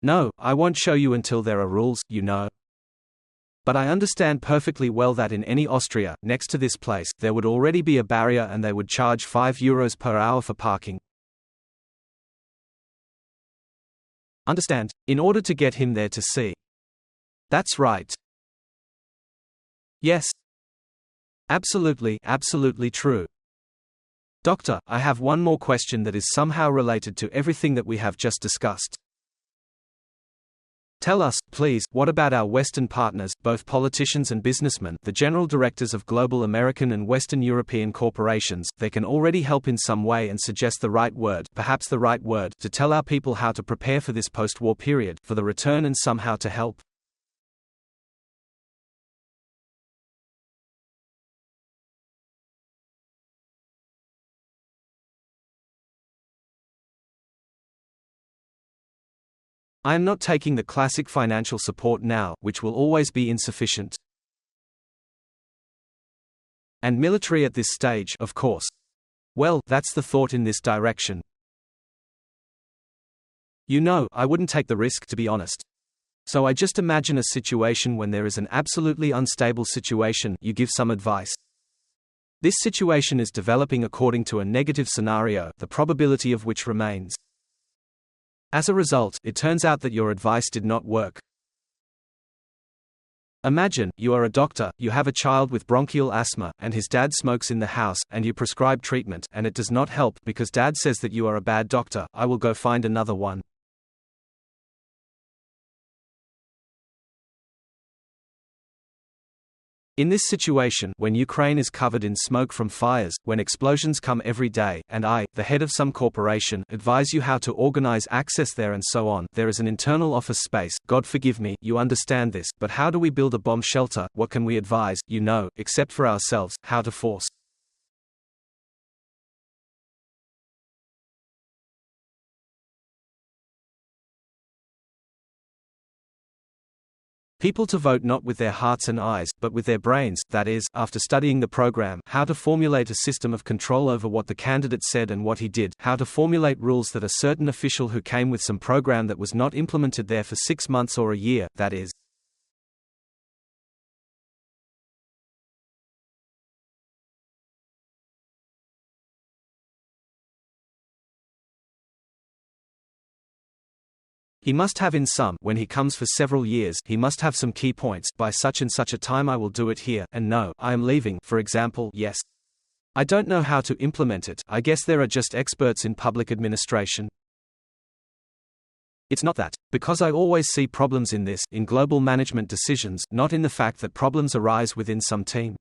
Speaker 1: No, I won't show you until there are rules, But I understand perfectly well that in any Austria, next to this place, there would already be a barrier and they would charge €5 per hour for parking. Understand? In order to get him there to see. That's right. Yes. Absolutely, absolutely true. Doctor, I have one more question that is somehow related to everything that we have just discussed. Tell us, please, what about our Western partners, both politicians and businessmen, the general directors of global American and Western European corporations? They can already help in some way and suggest the right word, perhaps the right word, to tell our people how to prepare for this post-war period, for the return and somehow to help. I am not taking the classic financial support now, which will always be insufficient. And military at this stage, of course. Well, that's the thought in this direction. You know, I wouldn't take the risk, to be honest. So I just imagine a situation when there is an absolutely unstable situation, you give some advice. This situation is developing according to a negative scenario, the probability of which remains. As a result, it turns out that your advice did not work. Imagine, you are a doctor, you have a child with bronchial asthma, and his dad smokes in the house, and you prescribe treatment, and it does not help, because dad says that you are a bad doctor. I will go find another one. In this situation, when Ukraine is covered in smoke from fires, when explosions come every day, and I, the head of some corporation, advise you how to organize access there and so on, there is an internal office space, God forgive me, you understand this, but how do we build a bomb shelter, what can we advise, you know, except for ourselves, how to force people to vote not with their hearts and eyes, but with their brains, that is, after studying the program, how to formulate a system of control over what the candidate said and what he did, how to formulate rules that a certain official who came with some program that was not implemented there for 6 months or a year, that is. He must have in some, when he comes for several years, he must have some key points, by such and such a time I will do it here, and no, I am leaving, for example, yes. I don't know how to implement it, I guess there are just experts in public administration. It's not that, because I always see problems in this, in global management decisions, not in the fact that problems arise within some team.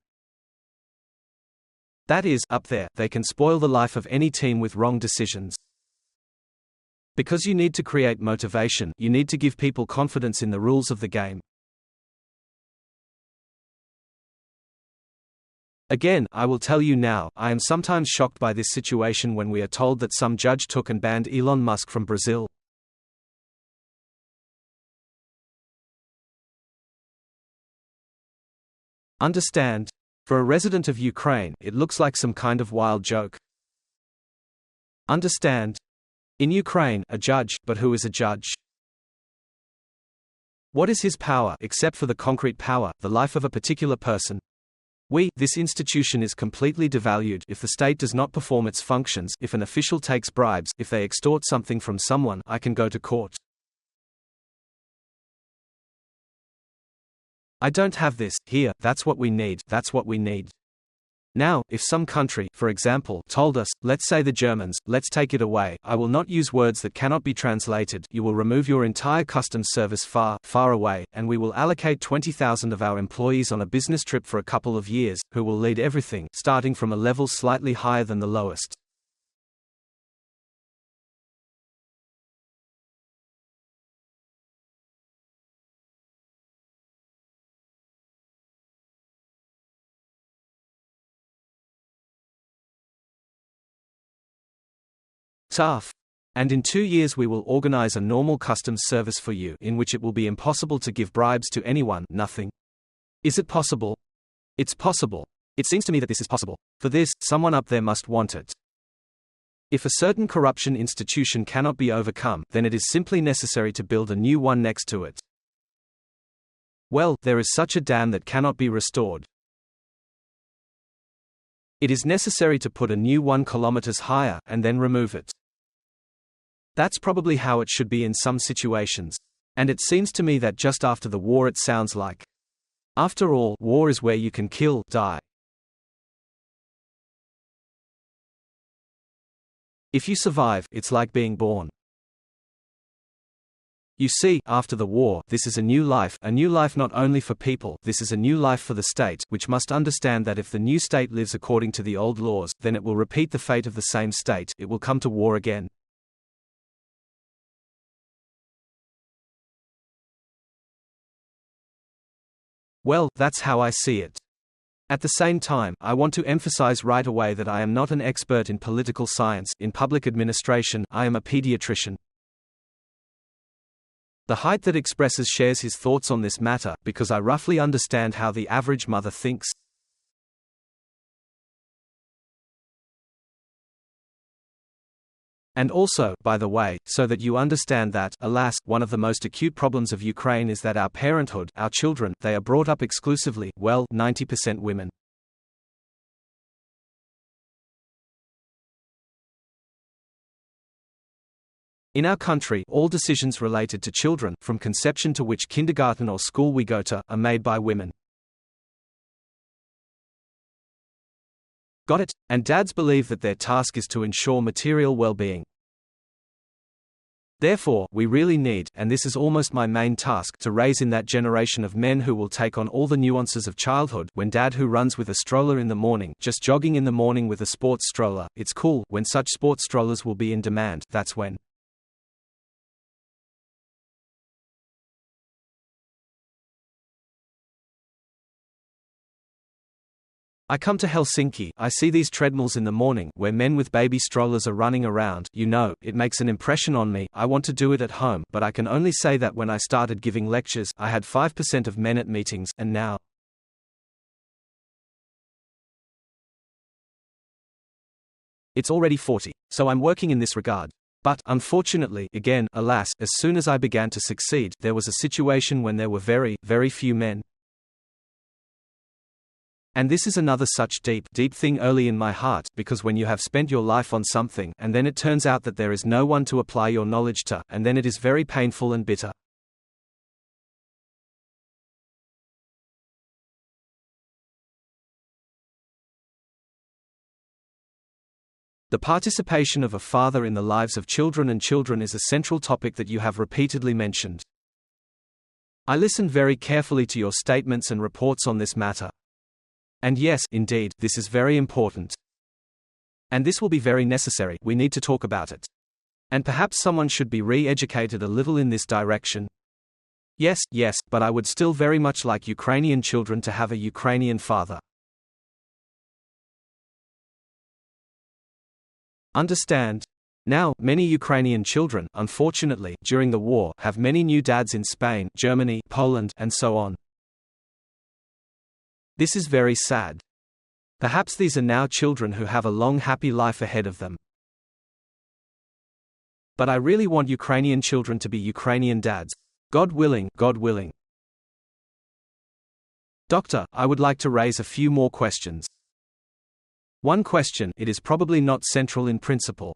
Speaker 1: That is, up there, they can spoil the life of any team with wrong decisions. Because you need to create motivation, you need to give people confidence in the rules of the game. Again, I will tell you now, I am sometimes shocked by this situation when we are told that some judge took and banned Elon Musk from Brazil. Understand? For a resident of Ukraine, it looks like some kind of wild joke. Understand? In Ukraine, a judge, but who is a judge? What is his power, except for the concrete power, the life of a particular person? This institution is completely devalued if the state does not perform its functions, if an official takes bribes, if they extort something from someone, I can go to court. I don't have this, here, that's what we need, that's what we need. Now, if some country, for example, told us, let's say the Germans, let's take it away, I will not use words that cannot be translated, you will remove your entire customs service far, far away, and we will allocate 20,000 of our employees on a business trip for a couple of years, who will lead everything, starting from a level slightly higher than the lowest. Tough. And in 2 years we will organize a normal customs service for you, in which it will be impossible to give bribes to anyone, nothing. Is it possible? It's possible. It seems to me that this is possible. For this, someone up there must want it. If a certain corruption institution cannot be overcome, then it is simply necessary to build a new one next to it. Well, there is such a dam that cannot be restored. It is necessary to put a new 1 kilometers higher, and then remove it. That's probably how it should be in some situations. And it seems to me that just after the war it sounds like. After all, war is where you can kill, die. If you survive, it's like being born. You see, after the war, this is a new life not only for people, this is a new life for the state, which must understand that if the new state lives according to the old laws, then it will repeat the fate of the same state, it will come to war again. Well, that's how I see it. At the same time, I want to emphasize right away that I am not an expert in political science, in public administration, I am a pediatrician. The height that expresses shares his thoughts on this matter, because I roughly understand how the average mother thinks. And also, by the way, so that you understand that, alas, one of the most acute problems of Ukraine is that our parenthood, our children, they are brought up exclusively, well, 90% women. In our country, all decisions related to children, from conception to which kindergarten or school we go to, are made by women. Got it? And dads believe that their task is to ensure material well-being. Therefore, we really need, and this is almost my main task, to raise in that generation of men who will take on all the nuances of childhood. When dad who runs with a stroller in the morning, just jogging in the morning with a sports stroller, it's cool. When such sports strollers will be in demand, that's when. I come to Helsinki, I see these treadmills in the morning, where men with baby strollers are running around, it makes an impression on me. I want to do it at home, but I can only say that when I started giving lectures, I had 5% of men at meetings, and now it's already 40. So I'm working in this regard. But, unfortunately, again, alas, as soon as I began to succeed, there was a situation when there were very, very few men. And this is another such deep thing early in my heart, because when you have spent your life on something, and then it turns out that there is no one to apply your knowledge to, and then it is very painful and bitter. The participation of a father in the lives of children is a central topic that you have repeatedly mentioned. I listened very carefully to your statements and reports on this matter. And yes, indeed, this is very important. And this will be very necessary, we need to talk about it. And perhaps someone should be re-educated a little in this direction. Yes, but I would still very much like Ukrainian children to have a Ukrainian father. Understand? Now, many Ukrainian children, unfortunately, during the war, have many new dads in Spain, Germany, Poland, and so on. This is very sad. Perhaps these are now children who have a long happy life ahead of them. But I really want Ukrainian children to be Ukrainian dads. God willing, God willing. Doctor, I would like to raise a few more questions. One question, it is probably not central in principle.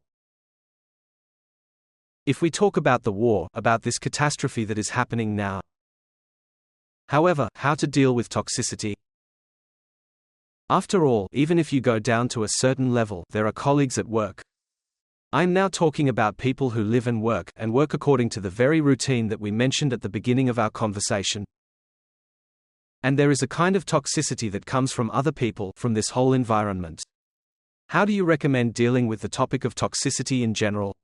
Speaker 1: If we talk about the war, about this catastrophe that is happening now. However, how to deal with toxicity? After all, even if you go down to a certain level, there are colleagues at work. I am now talking about people who live and work according to the very routine that we mentioned at the beginning of our conversation. And there is a kind of toxicity that comes from other people, from this whole environment. How do you recommend dealing with the topic of toxicity in general?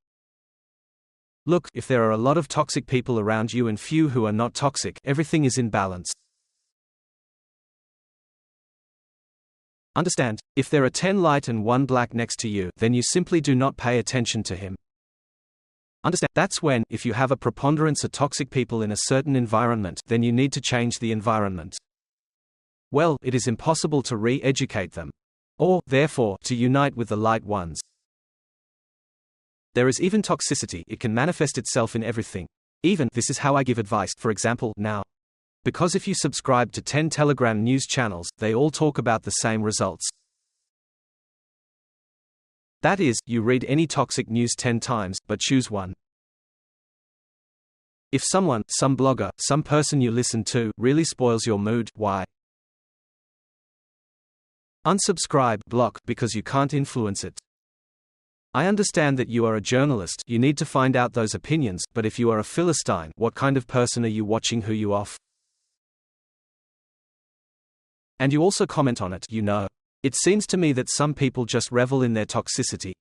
Speaker 1: Look, if there are a lot of toxic people around you and few who are not toxic, everything is in balance. Understand, if there are 10 light and 1 black next to you, then you simply do not pay attention to him. Understand, that's when, if you have a preponderance of toxic people in a certain environment, then you need to change the environment. Well, it is impossible to re-educate them. Or, therefore, to unite with the light ones. There is even toxicity, it can manifest itself in everything. Even, this is how I give advice, for example, now. Because if you subscribe to 10 Telegram news channels, they all talk about the same results. That is, you read any toxic news 10 times, but choose one. If someone, some blogger, some person you listen to, really spoils your mood, why? Unsubscribe, block, because you can't influence it. I understand that you are a journalist, you need to find out those opinions, but if you are a Philistine, what kind of person are you watching who you off? And you also comment on it, you know. It seems to me that some people just revel in their toxicity.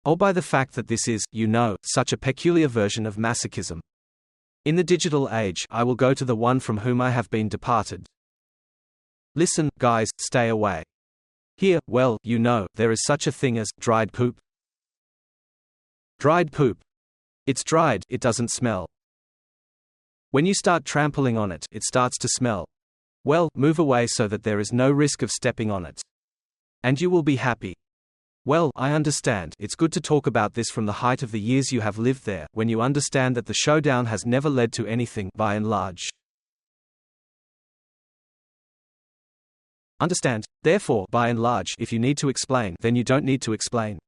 Speaker 1: Or by the fact that this is, you know, such a peculiar version of masochism. In the digital age, I will go to the one from whom I have been departed. Listen, guys, stay away. Here, well, you know, there is such a thing as dried poop. Dried poop. It's dried, it doesn't smell. When you start trampling on it, it starts to smell. Well, move away so that there is no risk of stepping on it. And you will be happy. Well, I understand, it's good to talk about this from the height of the years you have lived there, when you understand that the showdown has never led to anything, by and large. Understand? Therefore, by and large, if you need to explain, then you don't need to explain.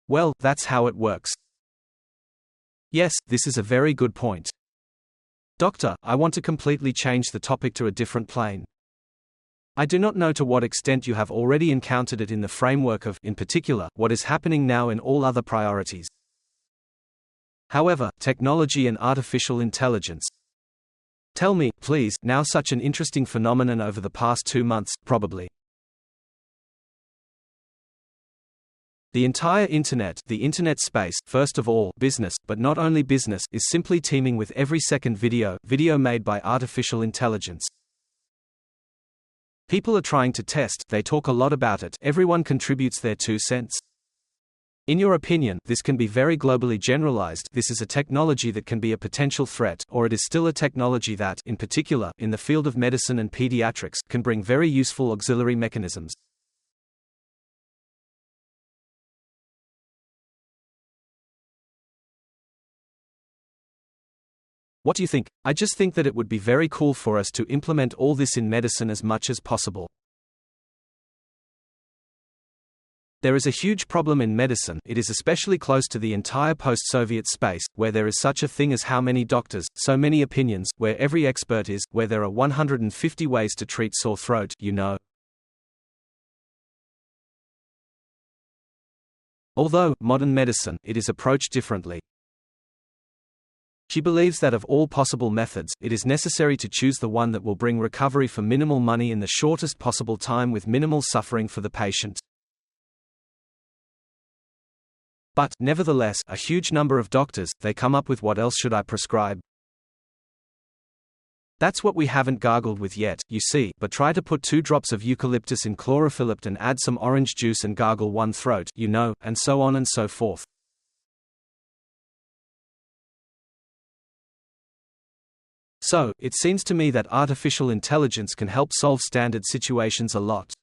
Speaker 1: Well, that's how it works. Yes, this is a very good point. Doctor, I want to completely change the topic to a different plane. I do not know to what extent you have already encountered it in the framework of, in particular, what is happening now in all other priorities. However, technology and artificial intelligence. Tell me, please, now such an interesting phenomenon over the past 2 months, probably. The entire internet, the internet space, first of all, business, but not only business, is simply teeming with every second video made by artificial intelligence. People are trying to test, they talk a lot about it, everyone contributes their 2 cents. In your opinion, this can be very globally generalized, this is a technology that can be a potential threat, or it is still a technology that, in particular, in the field of medicine and pediatrics, can bring very useful auxiliary mechanisms. What do you think? I just think that it would be very cool for us to implement all this in medicine as much as possible. There is a huge problem in medicine, it is especially close to the entire post-Soviet space, where there is such a thing as how many doctors, so many opinions, where every expert is, where there are 150 ways to treat sore throat, you know. Although, modern medicine, it is approached differently. She believes that of all possible methods, it is necessary to choose the one that will bring recovery for minimal money in the shortest possible time with minimal suffering for the patient. But, nevertheless, a huge number of doctors, they come up with what else should I prescribe? That's what we haven't gargled with yet, you see, but try to put 2 drops of eucalyptus in chlorophyllip and add some orange juice and gargle one throat, you know, and so on and so forth. So, it seems to me that artificial intelligence can help solve standard situations a lot.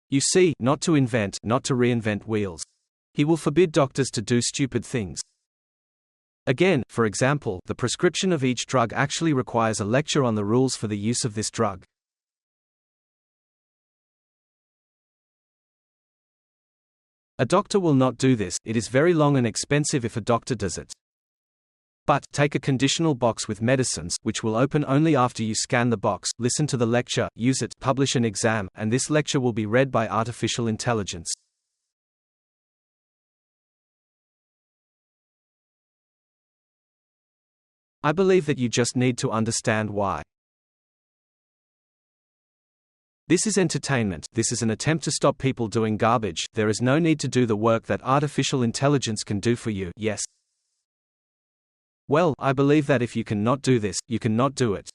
Speaker 1: You see, not to invent, not to reinvent wheels. He will forbid doctors to do stupid things. Again, for example, the prescription of each drug actually requires a lecture on the rules for the use of this drug. A doctor will not do this, it is very long and expensive if a doctor does it. But, take a conditional box with medicines, which will open only after you scan the box, listen to the lecture, use it, publish an exam, and this lecture will be read by artificial intelligence. I believe that you just need to understand why. This is entertainment, this is an attempt to stop people doing garbage, there is no need to do the work that artificial intelligence can do for you, yes. Well, I believe that if you cannot do this, you cannot do it.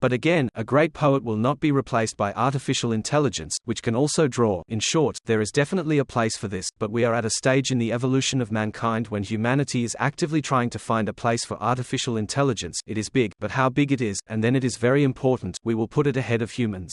Speaker 1: But again, a great poet will not be replaced by artificial intelligence, which can also draw. In short, there is definitely a place for this, but we are at a stage in the evolution of mankind when humanity is actively trying to find a place for artificial intelligence. It is big, but how big it is, and then it is very important, we will put it ahead of humans.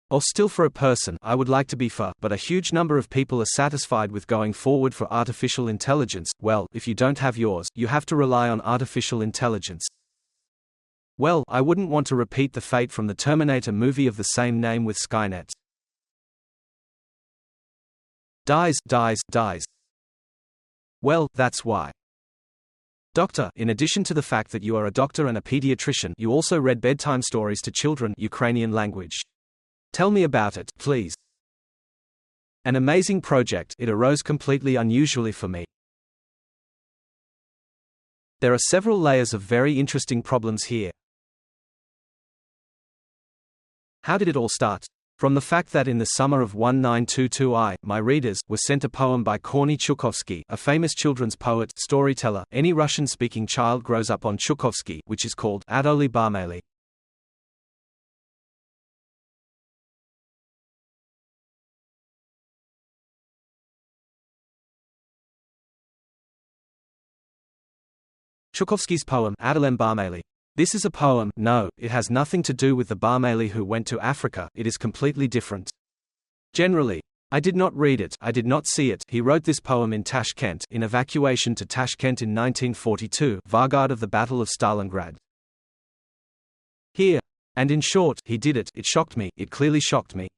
Speaker 1: Or still for a person, I would like to be for, but a huge number of people are satisfied with going forward for artificial intelligence. Well, if you don't have yours, you have to rely on artificial intelligence. Well, I wouldn't want to repeat the fate from the Terminator movie of the same name with Skynet. Dies. Well, that's why. Doctor, in addition to the fact that you are a doctor and a pediatrician, you also read bedtime stories to children, Ukrainian language. Tell me about it, please. An amazing project, it arose completely unusually for me. There are several layers of very interesting problems here. How did it all start? From the fact that in the summer of 1922 my readers were sent a poem by Korny Chukovsky, a famous children's poet, storyteller. Any Russian-speaking child grows up on Chukovsky, which is called Adoli Barmeli. Chukovsky's poem, Adolem Barmeli. This is a poem. No, it has nothing to do with the Barmeli who went to Africa, it is completely different. Generally, I did not read it, I did not see it. He wrote this poem in Tashkent, in evacuation to Tashkent in 1942, vanguard of the Battle of Stalingrad. Here. And in short, he did it. It shocked me, it clearly shocked me.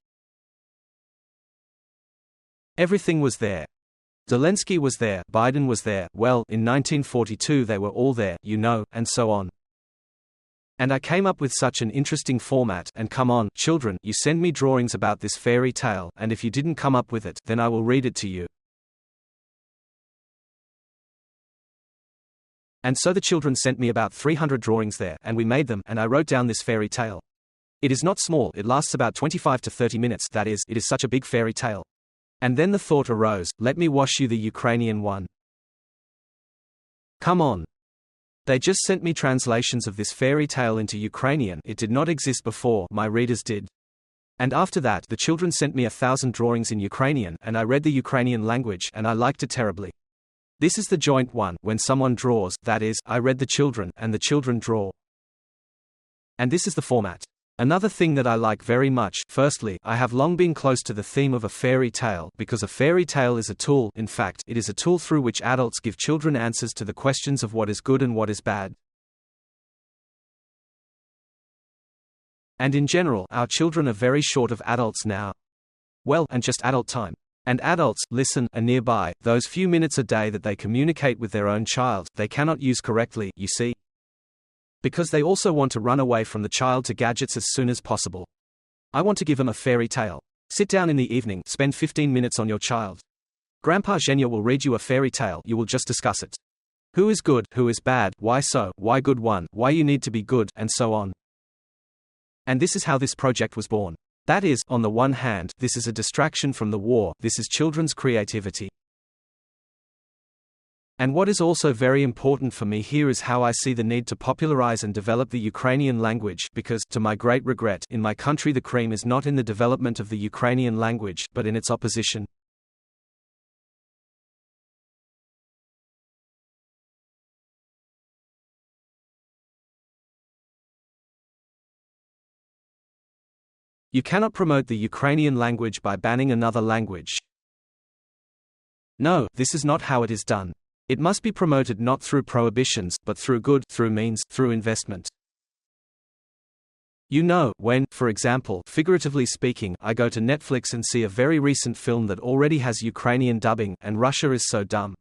Speaker 1: Everything was there. Zelensky was there, Biden was there, well, in 1942 they were all there, you know, and so on. And I came up with such an interesting format, and come on, children, you send me drawings about this fairy tale, and if you didn't come up with it, then I will read it to you. And so the children sent me about 300 drawings there, and we made them, and I wrote down this fairy tale. It is not small, it lasts about 25 to 30 minutes, that is, it is such a big fairy tale. And then the thought arose, let me wash you the Ukrainian one. Come on. They just sent me translations of this fairy tale into Ukrainian. It did not exist before, my readers did. And after that, the children sent me 1,000 drawings in Ukrainian, and I read the Ukrainian language, and I liked it terribly. This is the joint one, when someone draws, that is, I read the children, and the children draw. And this is the format. Another thing that I like very much, firstly, I have long been close to the theme of a fairy tale, because a fairy tale is a tool, in fact, it is a tool through which adults give children answers to the questions of what is good and what is bad. And in general, our children are very short of adults now. Well, and just adult time. And adults, listen, are nearby, those few minutes a day that they communicate with their own child, they cannot use correctly, you see. Because they also want to run away from the child to gadgets as soon as possible. I want to give them a fairy tale. Sit down in the evening, spend 15 minutes on your child. Grandpa Zhenya will read you a fairy tale, you will just discuss it. Who is good, who is bad, why so, why good one, why you need to be good, and so on. And this is how this project was born. That is, on the one hand, this is a distraction from the war, this is children's creativity. And what is also very important for me here is how I see the need to popularize and develop the Ukrainian language, because, to my great regret, in my country the cream is not in the development of the Ukrainian language, but in its opposition. You cannot promote the Ukrainian language by banning another language. No, this is not how it is done. It must be promoted not through prohibitions, but through good, through means, through investment. You know, when, for example, figuratively speaking, I go to Netflix and see a very recent film that already has Ukrainian dubbing, and Russia is so dumb.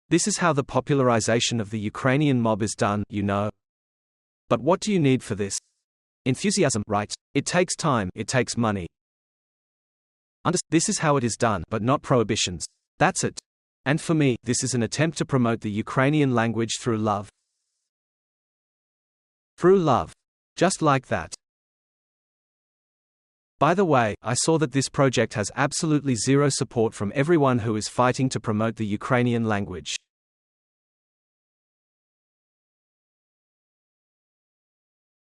Speaker 1: This is how the popularization of the Ukrainian mob is done, you know. But what do you need for this? Enthusiasm, right? It takes time, it takes money. This is how it is done, but not prohibitions. That's it. And for me, this is an attempt to promote the Ukrainian language through love. Through love. Just like that. By the way, I saw that this project has absolutely zero support from everyone who is fighting to promote the Ukrainian language.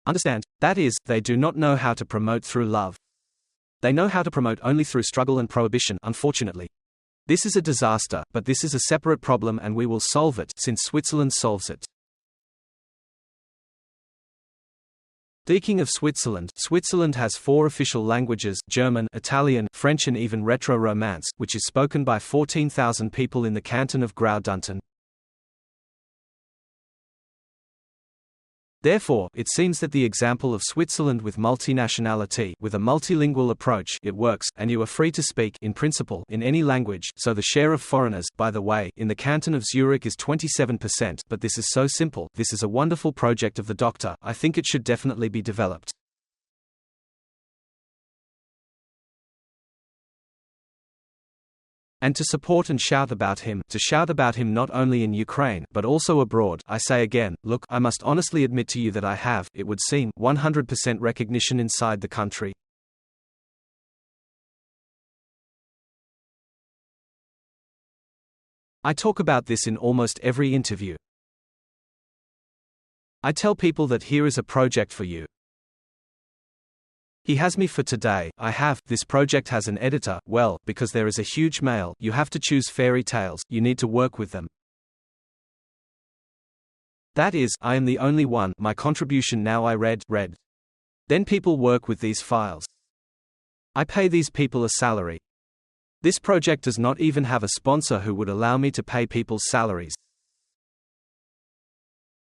Speaker 1: Understand? That is, they do not know how to promote through love. They know how to promote only through struggle and prohibition, unfortunately. This is a disaster, but this is a separate problem and we will solve it, since Switzerland solves it. Speaking of Switzerland, Switzerland has 4 official languages: German, Italian, French and even Retro-Romance, which is spoken by 14,000 people in the canton of Graubünden. Therefore, it seems that the example of Switzerland with multinationality, with a multilingual approach, it works, and you are free to speak, in principle, in any language. So the share of foreigners, by the way, in the canton of Zurich is 27%, but this is so simple. This is a wonderful project of the doctor. I think it should definitely be developed. And to support and shout about him, not only in Ukraine, but also abroad. I say again, look, I must honestly admit to you that I have, it would seem, 100% recognition inside the country. I talk about this in almost every interview. I tell people that here is a project for you. He has me for today. This project has an editor, well, because there is a huge mail, you have to choose fairy tales, you need to work with them. That is, I am the only one, my contribution now I read. Then people work with these files. I pay these people a salary. This project does not even have a sponsor who would allow me to pay people's salaries.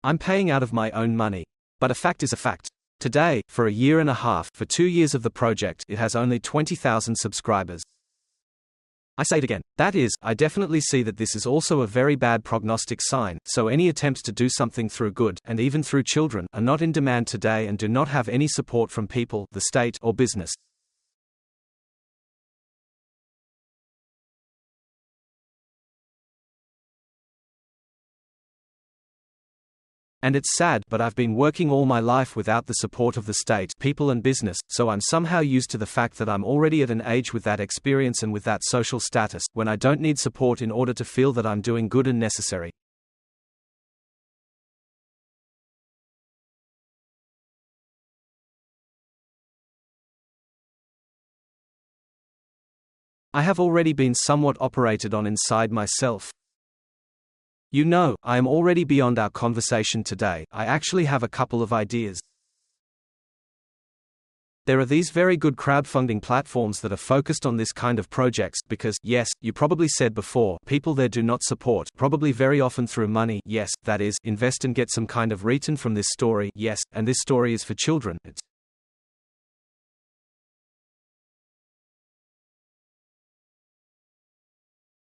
Speaker 1: I'm paying out of my own money. But a fact is a fact. Today, for a year and a half, for 2 years of the project, it has only 20,000 subscribers. I say it again. That is, I definitely see that this is also a very bad prognostic sign, so any attempts to do something through good, and even through children, are not in demand today and do not have any support from people, the state, or business. And it's sad, but I've been working all my life without the support of the state, people and business, so I'm somehow used to the fact that I'm already at an age with that experience and with that social status, when I don't need support in order to feel that I'm doing good and necessary. I have already been somewhat operated on inside myself. You know, I am already beyond our conversation today. I actually have a couple of ideas. There are these very good crowdfunding platforms that are focused on this kind of projects because, yes, you probably said before, people there do not support, probably very often through money, yes, that is, invest and get some kind of return from this story, yes, and this story is for children.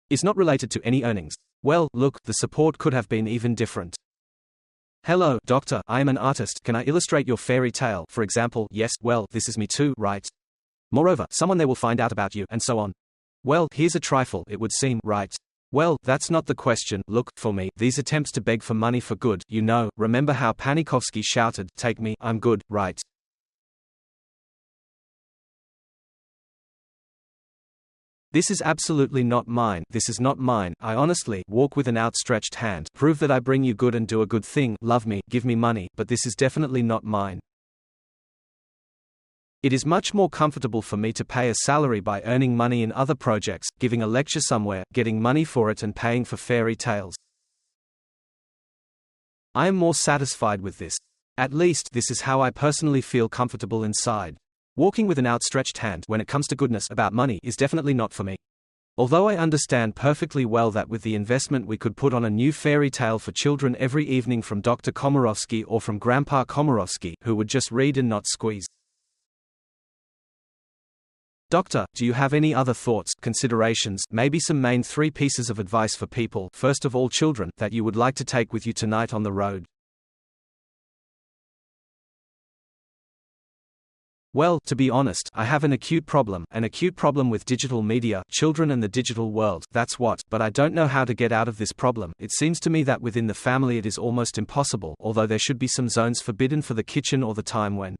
Speaker 1: It's not related to any earnings. Well, look, the support could have been even different. Hello, doctor, I am an artist. Can I illustrate your fairy tale? For example, yes, well, this is me too, right? Moreover, someone there will find out about you, and so on. Well, here's a trifle, it would seem, right? Well, that's not the question. Look, for me, these attempts to beg for money for good, you know, remember how Komаровский shouted, take me, I'm good, right? This is absolutely not mine, this is not mine, I honestly, walk with an outstretched hand, prove that I bring you good and do a good thing, love me, give me money, but this is definitely not mine. It is much more comfortable for me to pay a salary by earning money in other projects, giving a lecture somewhere, getting money for it and paying for fairy tales. I am more satisfied with this. At least, this is how I personally feel comfortable inside. Walking with an outstretched hand when it comes to goodness about money is definitely not for me. Although I understand perfectly well that with the investment we could put on a new fairy tale for children every evening from Dr. Komarovsky or from Grandpa Komarovsky, who would just read and not squeeze. Doctor, do you have any other thoughts, considerations, maybe some main 3 pieces of advice for people, first of all children, that you would like to take with you tonight on the road? Well, to be honest, I have an acute problem with digital media, children and the digital world, that's what, but I don't know how to get out of this problem. It seems to me that within the family it is almost impossible, although there should be some zones forbidden for the kitchen or the time when.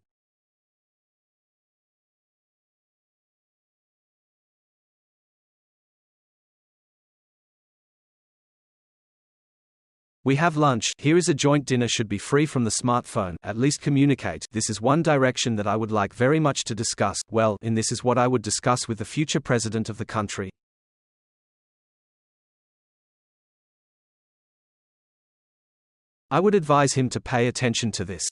Speaker 1: We have lunch, here is a joint dinner should be free from the smartphone, at least communicate. This is one direction that I would like very much to discuss, well, in this is what I would discuss with the future president of the country. I would advise him to pay attention to this.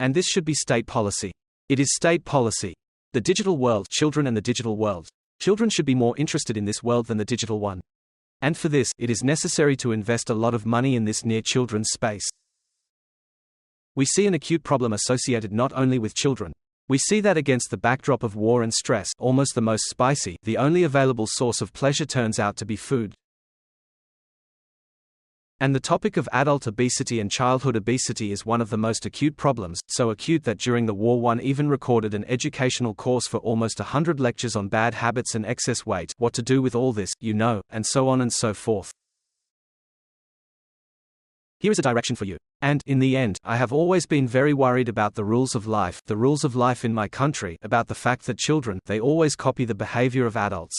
Speaker 1: And this should be state policy. It is state policy. The digital world, children and the digital world. Children should be more interested in this world than the digital one. And for this, it is necessary to invest a lot of money in this near children's space. We see an acute problem associated not only with children. We see that against the backdrop of war and stress, almost the most spicy, the only available source of pleasure turns out to be food. And the topic of adult obesity and childhood obesity is one of the most acute problems, so acute that during the war one even recorded an educational course for almost 100 lectures on bad habits and excess weight, what to do with all this, and so on and so forth. Here is a direction for you. And, in the end, I have always been very worried about the rules of life in my country, about the fact that children, they always copy the behavior of adults.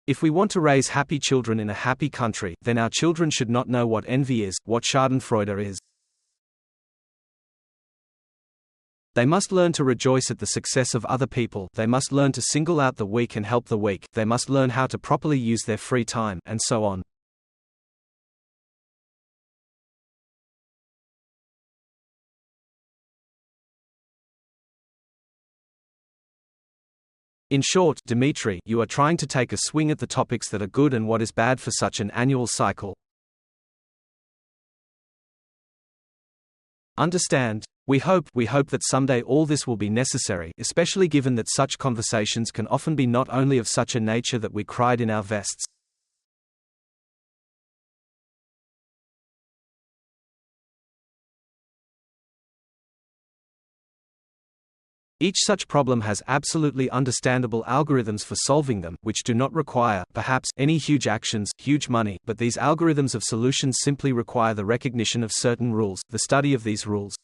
Speaker 1: If we want to raise happy children in a happy country, then our children should not know what envy is, what schadenfreude is. They must learn to rejoice at the success of other people, they must learn to single out the weak and help the weak, they must learn how to properly use their free time, and so on. In short, Dmitry, you are trying to take a swing at the topics that are good and what is bad for such an annual cycle. Understand? We hope that someday all this will be necessary, especially given that such conversations can often be not only of such a nature that we cried in our vests. Each such problem has absolutely understandable algorithms for solving them, which do not require, perhaps, any huge actions, huge money, but these algorithms of solutions simply require the recognition of certain rules, the study of these rules.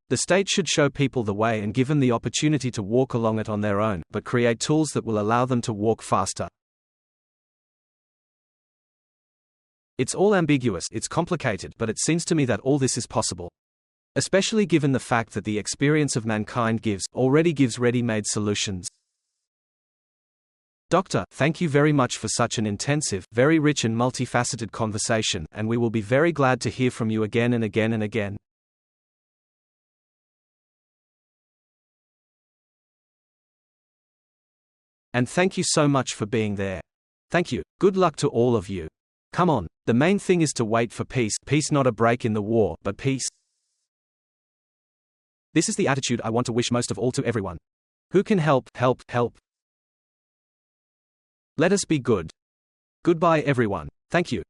Speaker 1: The state should show people the way and give them the opportunity to walk along it on their own, but create tools that will allow them to walk faster. It's all ambiguous, it's complicated, but it seems to me that all this is possible. Especially given the fact that the experience of mankind already gives ready-made solutions. Doctor, thank you very much for such an intensive, very rich and multifaceted conversation, and we will be very glad to hear from you again and again and again. And thank you so much for being there. Thank you. Good luck to all of you. Come on, the main thing is to wait for peace, not a break in the war, but peace. This is the attitude I want to wish most of all to everyone. Who can help. Let us be good. Goodbye everyone. Thank you.